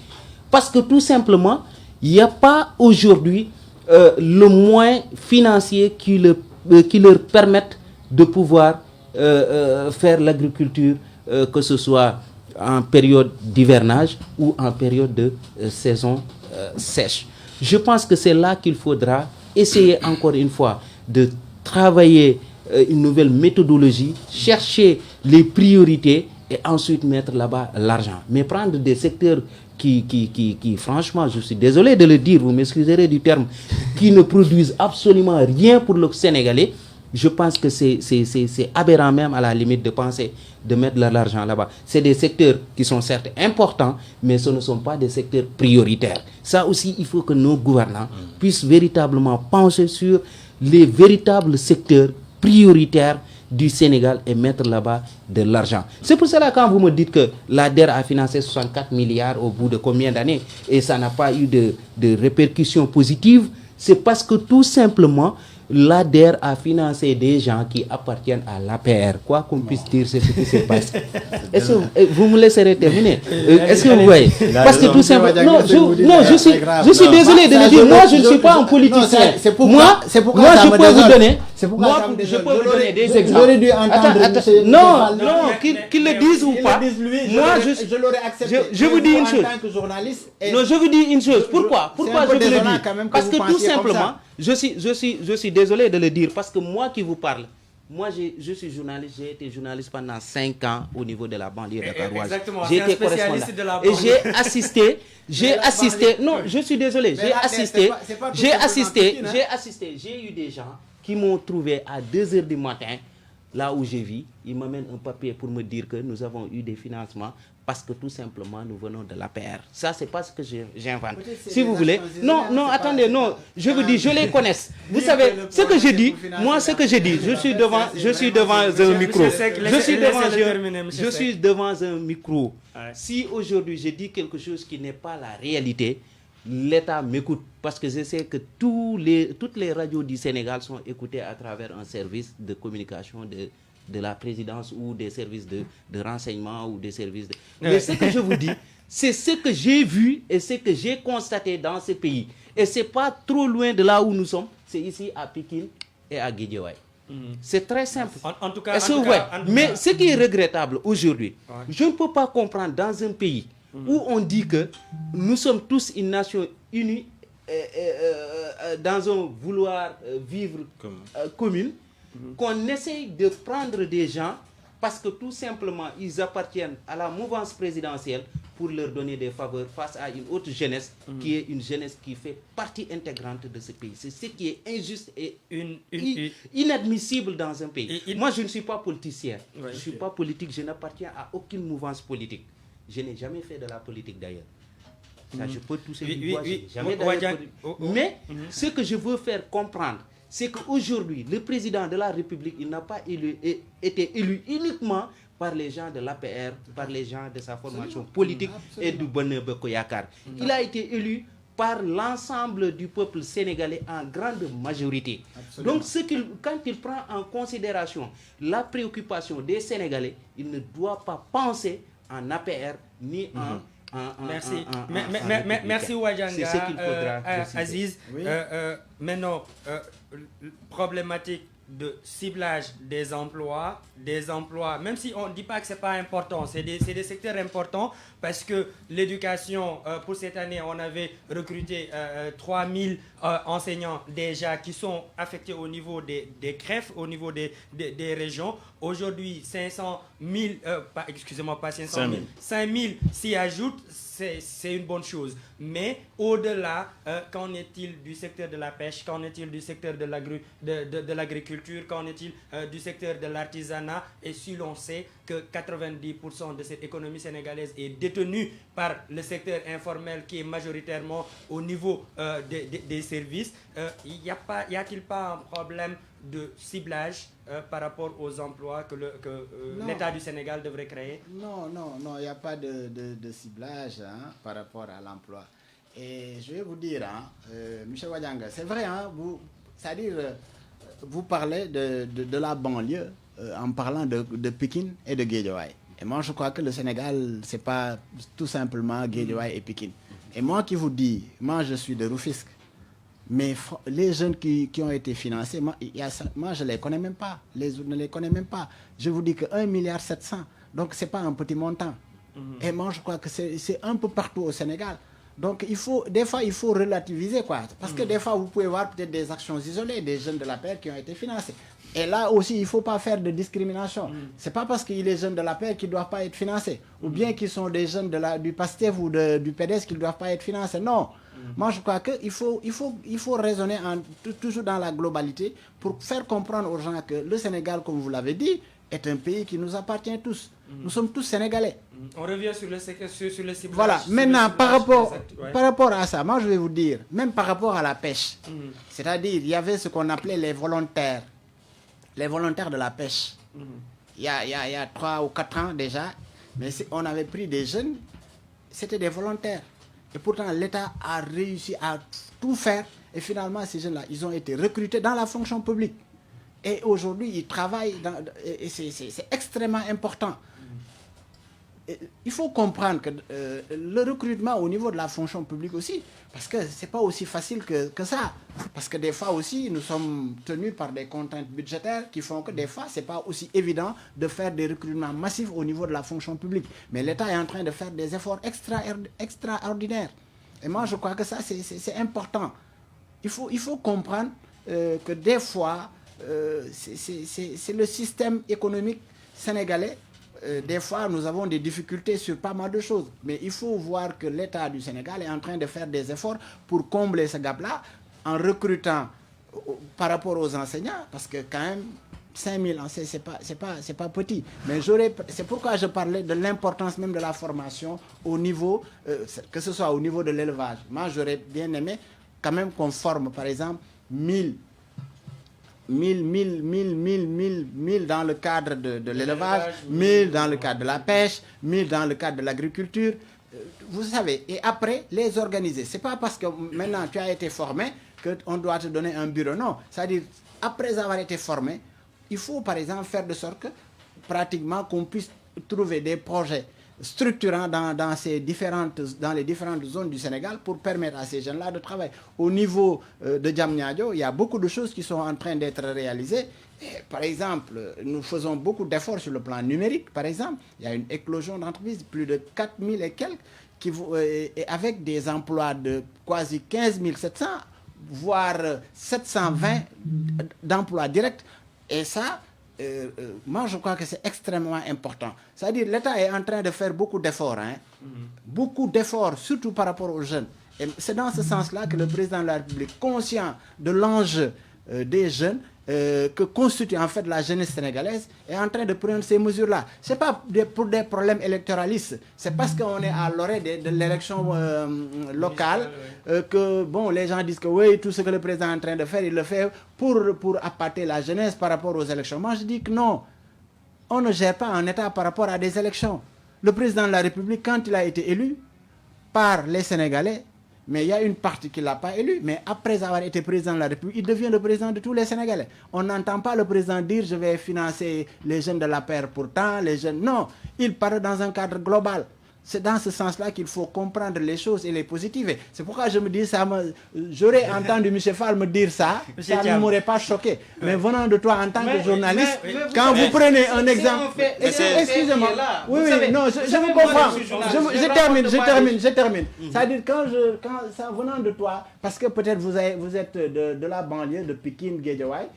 Parce que tout simplement, il n'y a pas aujourd'hui le moyen financier qui leur permette de pouvoir faire l'agriculture, que ce soit en période d'hivernage ou en période de saison sèche. Je pense que c'est là qu'il faudra essayer encore une fois de travailler une nouvelle méthodologie, chercher les priorités et ensuite mettre là-bas l'argent. Mais prendre des secteurs qui, franchement, je suis désolé de le dire, vous m'excuserez du terme, qui ne produisent absolument rien pour le Sénégalais, je pense que c'est aberrant même à la limite de penser de mettre de l'argent là-bas. C'est des secteurs qui sont certes importants, mais ce ne sont pas des secteurs prioritaires. Ça aussi, il faut que nos gouvernants puissent véritablement pencher sur les véritables secteurs prioritaires du Sénégal et mettre là-bas de l'argent. C'est pour cela quand vous me dites que l'ADER a financé 64 milliards au bout de combien d'années et ça n'a pas eu de répercussions positives, c'est parce que tout simplement l'ADER a financé des gens qui appartiennent à l'APR. Quoi qu'on puisse dire, c'est ce qui se passe. Est-ce que vous me laisserez terminer? Est-ce que vous voyez? Parce que tout simplement... Non, je suis désolé de le dire. Moi, je ne suis pas un politicien. Moi, je peux vous donner... Je peux vous donner des exemples. J'aurais dû entendre... Non, qu'ils le disent ou pas. Moi, je l'aurais accepté. Je vous dis une chose. En tant que journaliste... Non, je vous dis une chose. Pourquoi je vous le dis? Parce que tout simplement... Je suis désolé de le dire parce que moi qui vous parle, moi je suis journaliste, j'ai été journaliste pendant 5 ans au niveau de la banlieue dakaroise. Exactement, j'ai été correspondant et j'ai assisté, non, je suis désolé, j'ai eu des gens qui m'ont trouvé à 2h du matin là où je vis, ils m'amènent un papier pour me dire que nous avons eu des financements parce que tout simplement nous venons de l'APR. Ça, c'est pas ce que j'invente. Si vous voulez. Non, attendez, non. Je vous dis, je les connais. Vous savez, ce que je dis, moi, ce que je dis, je suis devant un micro. Je suis devant un micro. Si aujourd'hui je dis quelque chose qui n'est pas la réalité, l'État m'écoute parce que je sais que toutes les radios du Sénégal sont écoutées à travers un service de communication de la présidence ou des services de renseignement ou des services de... Mais ce que je vous dis, c'est ce que j'ai vu et ce que j'ai constaté dans ce pays. Et ce n'est pas trop loin de là où nous sommes, c'est ici à Pikine et à Guédiawaye. C'est très simple. En tout cas, mais ce qui est regrettable aujourd'hui, je ne peux pas comprendre dans un pays où on dit que nous sommes tous une nation unie dans un vouloir vivre commune, qu'on essaye de prendre des gens parce que tout simplement ils appartiennent à la mouvance présidentielle pour leur donner des faveurs face à une autre jeunesse qui est une jeunesse qui fait partie intégrante de ce pays. C'est ce qui est injuste et inadmissible dans un pays. Moi, je ne suis pas politicien, je ne suis pas politique, je n'appartiens à aucune mouvance politique. Je n'ai jamais fait de la politique d'ailleurs. Ça, je peux tousser du bois, jamais d'ailleurs. Mais ce que je veux faire comprendre, c'est qu'aujourd'hui, le président de la République, il n'a pas été élu uniquement par les gens de l'APR, par les gens de sa formation politique et du Benno Bokk Yakaar. Il a été élu par l'ensemble du peuple sénégalais en grande majorité. Absolument. Donc, quand il prend en considération la préoccupation des Sénégalais, il ne doit pas penser en APR ni en... Merci Ouadjanga. C'est ce qu'il faudra Aziz. Oui. Maintenant, problématique de ciblage des emplois, même si on ne dit pas que ce n'est pas important, c'est des secteurs importants parce que l'éducation, pour cette année, on avait recruté 3000 enseignants déjà qui sont affectés au niveau des CREF, au niveau des régions. Aujourd'hui, 500 000, excusez-moi, pas 500 000, 5000 s'y ajoutent, c'est une bonne chose. Mais au-delà, qu'en est-il du secteur de la pêche, qu'en est-il du secteur de l'agriculture, qu'en est-il du secteur de l'artisanat? Et si l'on sait que 90% de cette économie sénégalaise est détenue par le secteur informel qui est majoritairement au niveau des services, y a-t-il pas un problème de ciblage par rapport aux emplois que l'État du Sénégal devrait créer? Non, il n'y a pas de ciblage par rapport à l'emploi. Et je vais vous dire, M. Ouadjanga, c'est vrai, c'est-à-dire, vous parlez de la banlieue en parlant de Pikine et de Guédiawaye. Et moi, je crois que le Sénégal, ce n'est pas tout simplement Guédiawaye et Pikine. Et moi qui vous dis, moi je suis de Rufisque, mais les jeunes qui ont été financés, moi je ne les connais même pas. Ne les connais même pas. Je vous dis que 1,7 milliard, donc ce n'est pas un petit montant. Et moi je crois que c'est un peu partout au Sénégal. Donc des fois il faut relativiser, quoi. Parce que des fois vous pouvez voir peut-être des actions isolées, des jeunes de la paix qui ont été financés. Et là aussi, il ne faut pas faire de discrimination. Ce n'est pas parce qu'il est jeune de la paix qu'ils ne doivent pas être financés. Ou bien qu'ils sont des jeunes du PASTEF ou du PDS qu'ils ne doivent pas être financés. Non. Moi, je crois qu'il faut raisonner toujours dans la globalité pour faire comprendre aux gens que le Sénégal, comme vous l'avez dit, est un pays qui nous appartient tous. Nous sommes tous Sénégalais. On revient sur le ciblage. Voilà. Maintenant, par rapport à ça, moi, je vais vous dire, même par rapport à la pêche, c'est-à-dire, il y avait ce qu'on appelait les volontaires de la pêche. Il y a 3 ou 4 ans déjà, mais on avait pris des jeunes, c'était des volontaires. Et pourtant, l'État a réussi à tout faire. Et finalement, ces jeunes-là, ils ont été recrutés dans la fonction publique. Et aujourd'hui, ils travaillent, et c'est extrêmement important. Il faut comprendre que le recrutement au niveau de la fonction publique aussi, parce que ce n'est pas aussi facile que ça. Parce que des fois aussi, nous sommes tenus par des contraintes budgétaires qui font que des fois, ce n'est pas aussi évident de faire des recrutements massifs au niveau de la fonction publique. Mais l'État est en train de faire des efforts extraordinaires. Et moi, je crois que ça, c'est important. Il faut comprendre que des fois, c'est le système économique sénégalais. Des fois, nous avons des difficultés sur pas mal de choses. Mais il faut voir que l'État du Sénégal est en train de faire des efforts pour combler ce gap-là en recrutant par rapport aux enseignants. Parce que quand même, 5000 enseignants, c'est pas petit. Mais c'est pourquoi je parlais de l'importance même de la formation au niveau, que ce soit au niveau de l'élevage. Moi, j'aurais bien aimé quand même qu'on forme, par exemple, 1000 dans le cadre de l'élevage, 1000 dans le cadre de la pêche, 1000 dans le cadre de l'agriculture. Vous savez, et après, les organiser. Ce n'est pas parce que maintenant tu as été formé qu'on doit te donner un bureau. Non, c'est-à-dire, après avoir été formé, il faut par exemple faire de sorte que pratiquement qu'on puisse trouver des projets structurants dans les différentes zones du Sénégal pour permettre à ces jeunes-là de travailler. Au niveau de Diamniadio, il y a beaucoup de choses qui sont en train d'être réalisées. Et, par exemple, nous faisons beaucoup d'efforts sur le plan numérique. Par exemple, il y a une éclosion d'entreprises, plus de 4000 et quelques, avec des emplois de quasi 15 700, voire 720 d'emplois directs. Et ça, moi, je crois que c'est extrêmement important. C'est-à-dire l'État est en train de faire beaucoup d'efforts. Beaucoup d'efforts, surtout par rapport aux jeunes. Et c'est dans ce sens-là que le président de la République, conscient de l'enjeu des jeunes, que constitue en fait la jeunesse sénégalaise, est en train de prendre ces mesures-là. Ce n'est pas pour des problèmes électoralistes, c'est parce qu'on est à l'orée de l'élection locale que bon, les gens disent que oui, tout ce que le président est en train de faire, il le fait pour appâter la jeunesse par rapport aux élections. Moi, je dis que non, on ne gère pas un État par rapport à des élections. Le président de la République, quand il a été élu par les Sénégalais, mais il y a une partie qui ne l'a pas élu. Mais après avoir été président de la République, il devient le président de tous les Sénégalais. On n'entend pas le président dire « je vais financer les jeunes de la paire pourtant, les jeunes... » Non, il parle dans un cadre global. C'est dans ce sens-là qu'il faut comprendre les choses et les positiver. C'est pourquoi je me dis, j'aurais entendu M. Fall me dire ça, ça ne m'aurait pas choqué. Mais venant de toi en tant que journaliste, quand vous prenez un exemple... Excusez-moi. Oui, non, je vous comprends. Je termine. C'est-à-dire, quand venant de toi, parce que peut-être vous êtes de la banlieue, de Pikine, Guédiawaye,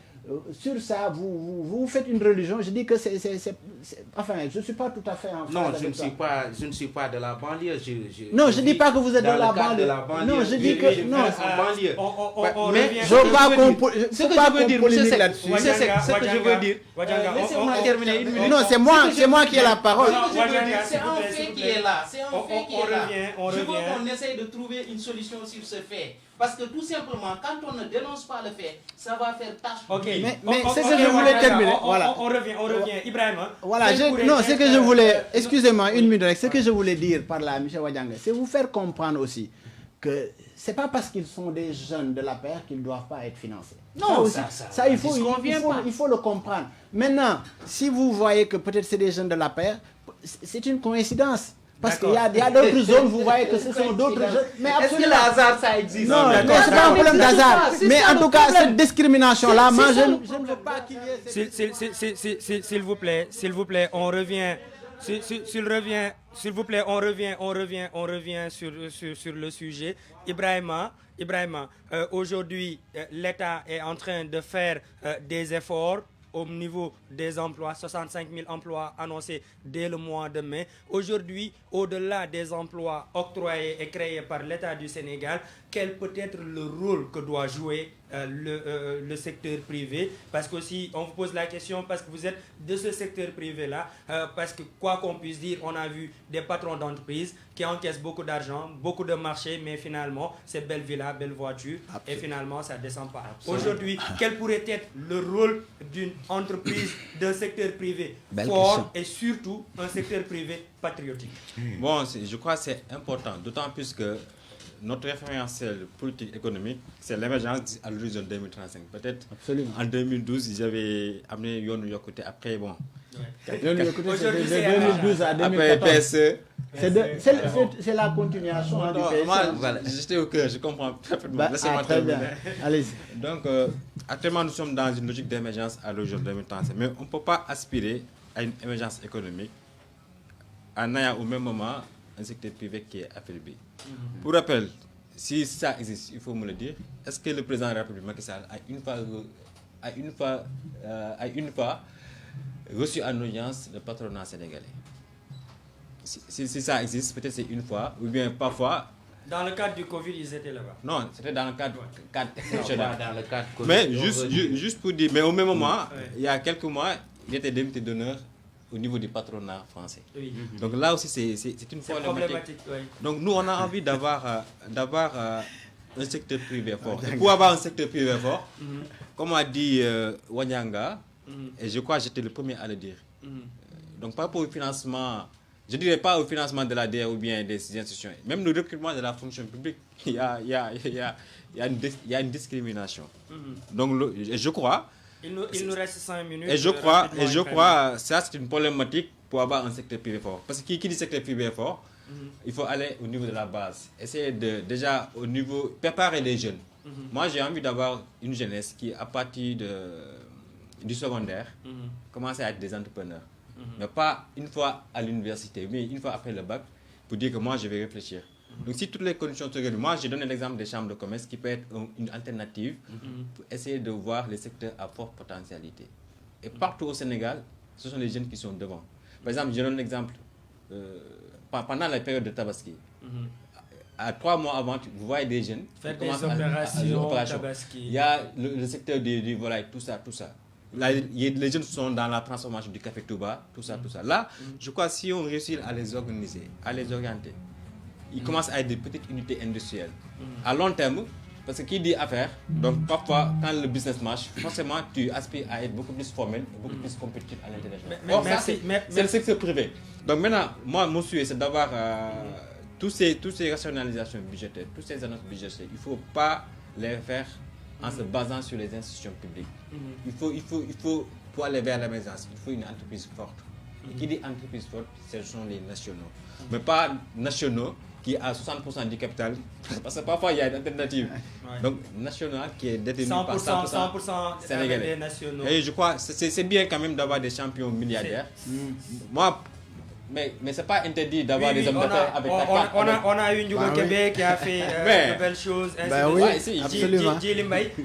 sur ça, vous faites une religion. Je dis que enfin, je ne suis pas tout à fait en phase. Non, je ne suis pas de la banlieue. Non, je ne dis pas que vous êtes de la banlieue. Non, je dis que... Non, mais je ne veux pas qu'on polémique là-dessus. C'est ce que je veux dire. Laissez-moi terminer une minute. Non, c'est moi qui ai la parole. C'est un fait qui est là. C'est un fait qui est là. Je veux qu'on essaye de trouver une solution sur ce fait. Parce que tout simplement, quand on ne dénonce pas le fait, ça va faire tâche. Ok. Mais c'est ce que je voulais terminer. Voilà. On revient. Ibrahim. Voilà. Non, c'est que je voulais... Excusez-moi, une minute. Ce que je voulais dire par là, M. Wadjanga, c'est vous faire comprendre aussi que ce n'est pas parce qu'ils sont des jeunes de la paire qu'ils ne doivent pas être financés. Non, ça il faut le comprendre. Maintenant, si vous voyez que peut-être c'est des jeunes de la paire, c'est une coïncidence. Parce qu'il y a d'autres zones, vous voyez que ce sont d'autres jeunes. Mais est-ce que le hasard, ça existe? Non, ce n'est pas un problème d'hasard. Mais en tout cas, cette discrimination-là, moi, je ne veux pas qu'il y ait... S'il vous plaît, on revient... S'il vous plaît, on revient sur le sujet. Ibrahima, aujourd'hui, l'État est en train de faire des efforts au niveau des emplois, 65 000 emplois annoncés dès le mois de mai. Aujourd'hui, au-delà des emplois octroyés et créés par l'État du Sénégal, quel peut être le rôle que doit jouer le secteur privé? Parce qu'aussi, on vous pose la question parce que vous êtes de ce secteur privé-là, parce que quoi qu'on puisse dire, on a vu des patrons d'entreprise qui encaissent beaucoup d'argent, beaucoup de marchés, mais finalement, c'est belle villa, belle voiture, et finalement, ça ne descend pas. Aujourd'hui, quel pourrait être le rôle d'une entreprise, d'un secteur privé fort et surtout un secteur privé patriotique? Bon, je crois que c'est important, d'autant plus que notre référentiel politique économique, c'est l'émergence à l'horizon 2035. Peut-être en 2012, ils avaient amené Yonou Yokote. Après, bon. Yonou Yokote, c'est de 2012 à 2014. Après PSE. C'est la continuation du PSE. Voilà, j'étais au cœur, je comprends parfaitement. Laissez-moi terminer. Allez-y. Donc, actuellement, nous sommes dans une logique d'émergence à l'horizon 2035. Mais on ne peut pas aspirer à une émergence économique en ayant au même moment un secteur privé qui est affaibli. Pour rappel, si ça existe, il faut me le dire, est-ce que le président de la République, Macky Sall, a une fois reçu en audience le patronat sénégalais? Si ça existe, peut-être c'est une fois, ou bien parfois... Dans le cadre du Covid, ils étaient là-bas. Non, c'était dans le cadre exceptionnel. Dans le cadre Covid, mais juste pour dire, mais au même moment, il y a quelques mois, il était député d'honneur au niveau du patronat français. Oui. Donc là aussi, c'est une problématique. Oui. Donc nous, on a envie d'avoir un secteur privé fort. Et pour avoir un secteur privé fort, comme a dit Wanyanga, et je crois que j'étais le premier à le dire, donc pas pour le financement, je ne dirais pas au financement de la DR ou bien des institutions, même le recrutement de la fonction publique, il y a une discrimination. Donc je crois... Il nous reste 5 minutes. Et je crois, ça c'est une problématique pour avoir un secteur privé fort. Parce que qui dit secteur privé fort, il faut aller au niveau de la base. Essayer de, déjà, au niveau, préparer les jeunes. Moi, j'ai envie d'avoir une jeunesse qui, à partir du secondaire, commence à être des entrepreneurs. Mais pas une fois à l'université, mais une fois après le bac, pour dire que moi, je vais réfléchir. Donc, si toutes les conditions sont réunies, moi, je donne l'exemple des chambres de commerce qui peut être une alternative pour essayer de voir les secteurs à forte potentialité. Et partout au Sénégal, ce sont les jeunes qui sont devant. Par exemple, je donne l'exemple, pendant la période de Tabaski, à 3 mois avant, vous voyez des jeunes faire qui des opérations Tabaski. Il y a le secteur du volaille, tout ça. Là, les jeunes sont dans la transformation du café Touba, tout ça. Là, je crois que si on réussit à les organiser, à les orienter, ils commencent à être des petites unités industrielles. À long terme, parce que qui dit affaires, donc parfois, quand le business marche, forcément, tu aspires à être beaucoup plus formel et beaucoup plus compétitif à l'international. Or, ça, c'est le secteur privé. Donc maintenant, moi, mon souhait, c'est d'avoir toutes ces rationalisations budgétaires, toutes ces annonces budgétaires. Il ne faut pas les faire en se basant sur les institutions publiques. Il faut, pour aller vers l'émergence, il faut une entreprise forte. Et qui dit entreprise forte, ce sont les nationaux. Mais pas nationaux qui a 60% du capital, parce que parfois il y a une alternative. Donc national qui est détenu par 100% sénégalais. Nationaux. Et je crois que c'est bien quand même d'avoir des champions milliardaires. Moi, mais ce n'est pas interdit d'avoir des hommes d'affaires avec la carte. On a eu Ndjougo Québec qui a fait de belles choses. Absolument.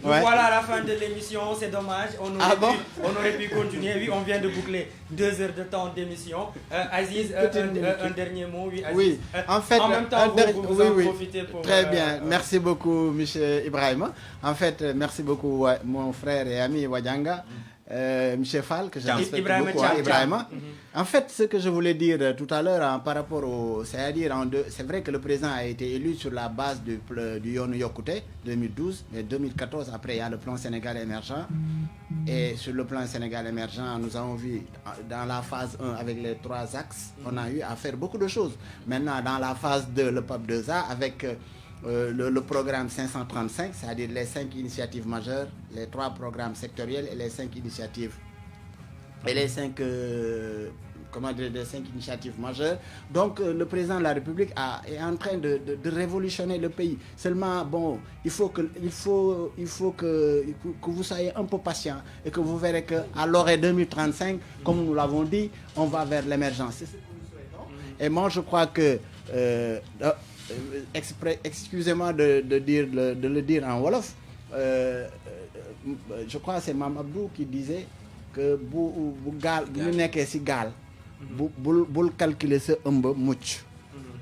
Voilà à la fin de l'émission, c'est dommage. On aurait pu continuer. Oui, on vient de boucler 2 heures de temps d'émission. Aziz, un dernier mot. Oui, Aziz. Oui, en fait, en même temps, vous en profitez pour... Très bien, merci beaucoup, M. Ibrahima. En fait, merci beaucoup, mon frère et ami Wadianga. M. Fall, que je respecte beaucoup, Ibrahima. En fait, ce que je voulais dire tout à l'heure par rapport au... C'est vrai que le président a été élu sur la base du Yonou Yokote 2012, mais 2014, après, il y a le plan Sénégal émergent. Et sur le plan Sénégal émergent, nous avons vu dans la phase 1, avec les 3 axes, on a eu à faire beaucoup de choses. Maintenant, dans la phase 2, le PAP 2A, avec... le programme 535, c'est-à-dire les 5 initiatives majeures, les 3 programmes sectoriels et les 5 initiatives et les 5 initiatives majeures. Donc le président de la République est en train de révolutionner le pays. Seulement, bon, il faut que vous soyez un peu patient et que vous verrez qu'à l'horizon 2035, comme nous l'avons dit, on va vers l'émergence. C'est ce que nous souhaitons. Et moi, je crois que excusez-moi de le dire en Wolof, je crois que c'est Mme Abdou qui disait que bu gaal bu ñu nekkee ci gaal bul calculer sa ëmb mucc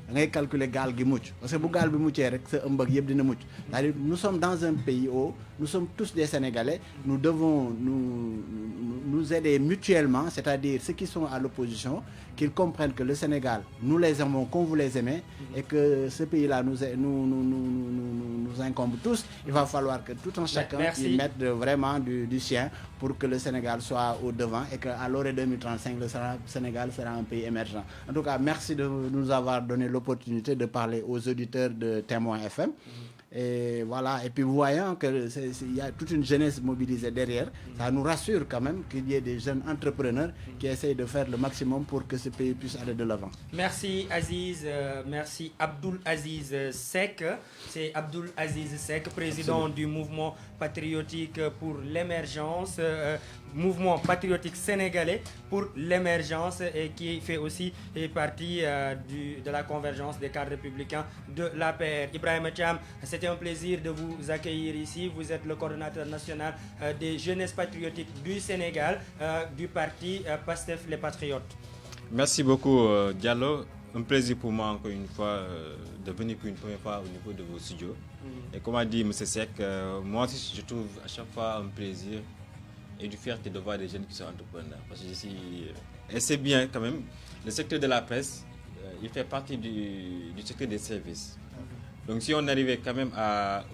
da ngay calculer gaal gi mucc parce que bu gaal bi muccee rek sa ëmb ak yëpp dina mucc c'est-à-dire nous sommes dans un pays où nous sommes tous des Sénégalais nous devons nous aider mutuellement, c'est-à-dire ceux qui sont à l'opposition qu'ils comprennent que le Sénégal nous les aimons comme vous les aimez et que ce pays-là nous incombe tous. Il va falloir que tout un chacun y mette vraiment du sien pour que le Sénégal soit au devant et qu'à l'horizon 2035 le Sénégal sera un pays émergent. En tout cas, merci de nous avoir donné l'opportunité de parler aux auditeurs de Témoin FM. Et voilà, et puis voyant qu'il y a toute une jeunesse mobilisée derrière, ça nous rassure quand même qu'il y ait des jeunes entrepreneurs qui essayent de faire le maximum pour que ce pays puisse aller de l'avant. Merci Aziz, merci Abdoul Aziz Seck. C'est Abdoul Aziz Seck, président du mouvement patriotique pour l'émergence, mouvement patriotique sénégalais pour l'émergence et qui fait aussi partie de la convergence des cadres républicains de l'APR. Ibrahima Thiam, c'était un plaisir de vous accueillir ici. Vous êtes le coordonnateur national des jeunesses patriotiques du Sénégal, du parti PASTEF les Patriotes. Merci beaucoup Diallo. Un plaisir pour moi encore une fois de venir pour une première fois au niveau de vos studios. Et comme a dit M. Seck, moi aussi je trouve à chaque fois un plaisir et du fierté de voir des jeunes qui sont entrepreneurs. Parce que je suis... Et c'est bien quand même, le secteur de la presse, il fait partie du secteur des services. Donc si on arrivait quand même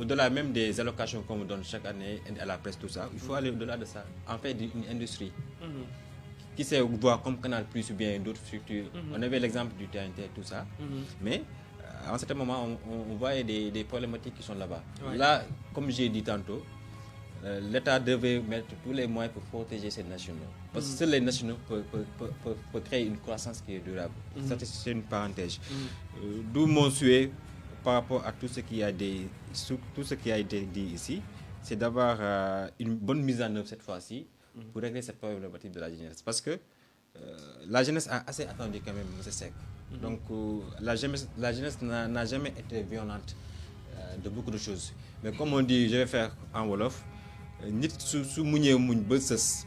au-delà même des allocations qu'on me donne chaque année à la presse, tout ça, il faut aller au-delà de ça, en fait d'une industrie. Qui sait voir comme Canal Plus ou bien d'autres structures. On avait l'exemple du TNT, tout ça. Mais à un certain moment, on voyait des problématiques qui sont là-bas. Ouais. Là, comme j'ai dit tantôt, l'État devait mettre tous les moyens pour protéger ces nationaux. Parce que seuls les nationaux peuvent créer une croissance qui est durable. Ça, c'est une parenthèse. D'où mon souhait par rapport à tout ce qui a été dit ici, c'est d'avoir une bonne mise en œuvre cette fois-ci pour régler cette problématique de la jeunesse. Parce que la jeunesse a assez attendu quand même, M. Seck. Donc la jeunesse n'a jamais été violente de beaucoup de choses. Mais comme on dit, je vais faire en Wolof,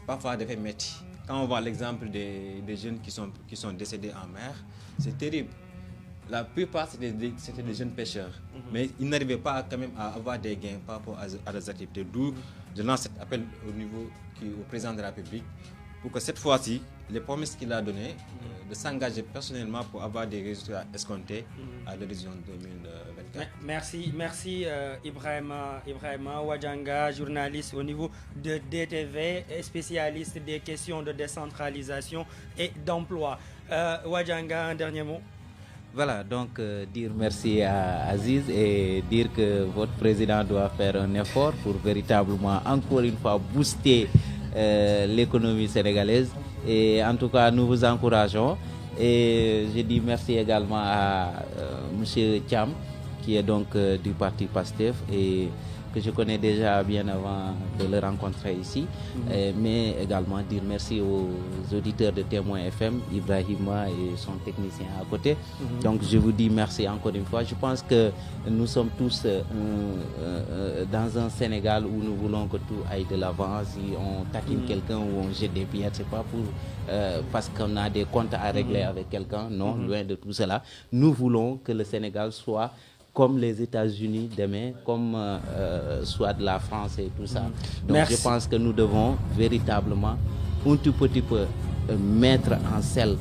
parfois des faits métis. Quand on voit l'exemple des jeunes qui sont décédés en mer, c'est terrible. La plupart c'était des jeunes pêcheurs, mais ils n'arrivaient pas quand même à avoir des gains par rapport à leurs activités. D'où je lance cet appel au président de la République pour que cette fois-ci, les promesses qu'il a données, de s'engager personnellement pour avoir des résultats escomptés à l'horizon 2024. Merci Ibrahima Wadjanga, journaliste au niveau de DTV et spécialiste des questions de décentralisation et d'emploi. Wadjanga, un dernier mot? Voilà, donc dire merci à Aziz et dire que votre président doit faire un effort pour véritablement, encore une fois, booster l'économie sénégalaise. Et en tout cas, nous vous encourageons. Et je dis merci également à M. Thiam, qui est donc du parti PASTEF et que je connais déjà bien avant de le rencontrer ici, mais également dire merci aux auditeurs de Témoin FM, Ibrahima et son technicien à côté. Donc je vous dis merci encore une fois. Je pense que nous sommes tous dans un Sénégal où nous voulons que tout aille de l'avant. Si on taquine quelqu'un ou on jette des pierres, c'est pas pour parce qu'on a des comptes à régler avec quelqu'un. Non, loin de tout cela. Nous voulons que le Sénégal soit comme les États-Unis demain, comme soit de la France et tout ça. Donc merci. Je pense que nous devons véritablement un tout petit peu mettre en selle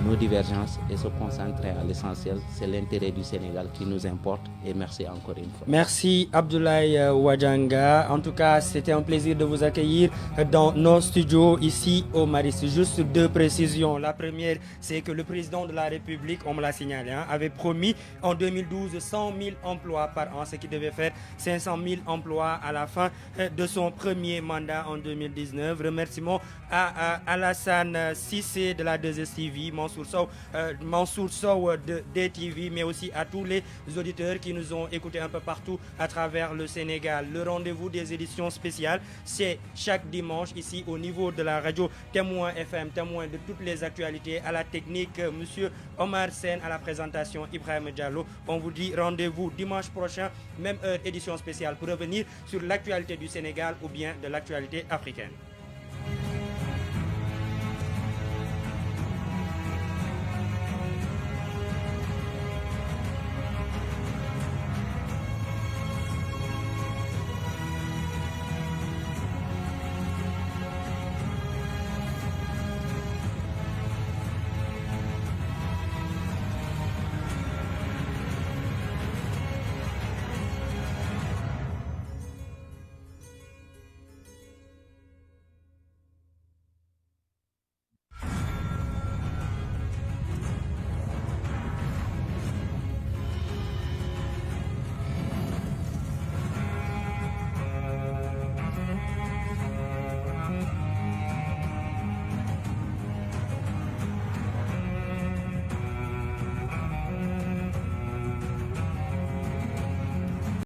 nos divergences et se concentrer à l'essentiel. C'est l'intérêt du Sénégal qui nous importe et merci encore une fois. Merci Abdoulaye Wadjanga. En tout cas, c'était un plaisir de vous accueillir dans nos studios ici au Maris. Juste deux précisions. La première, c'est que le président de la République, on me l'a signalé, avait promis en 2012 100 000 emplois par an, ce qui devait faire 500 000 emplois à la fin de son premier mandat en 2019. Remerciements à Alassane Cissé de la 2STV, Mansour Sow de DTV, mais aussi à tous les auditeurs qui nous ont écoutés un peu partout à travers le Sénégal. Le rendez-vous des éditions spéciales, c'est chaque dimanche ici au niveau de la radio Témoin FM, témoin de toutes les actualités. À la technique, Monsieur Omar Sen, à la présentation, Ibrahima Diallo. On vous dit rendez-vous dimanche prochain, même heure, édition spéciale, pour revenir sur l'actualité du Sénégal ou bien de l'actualité africaine.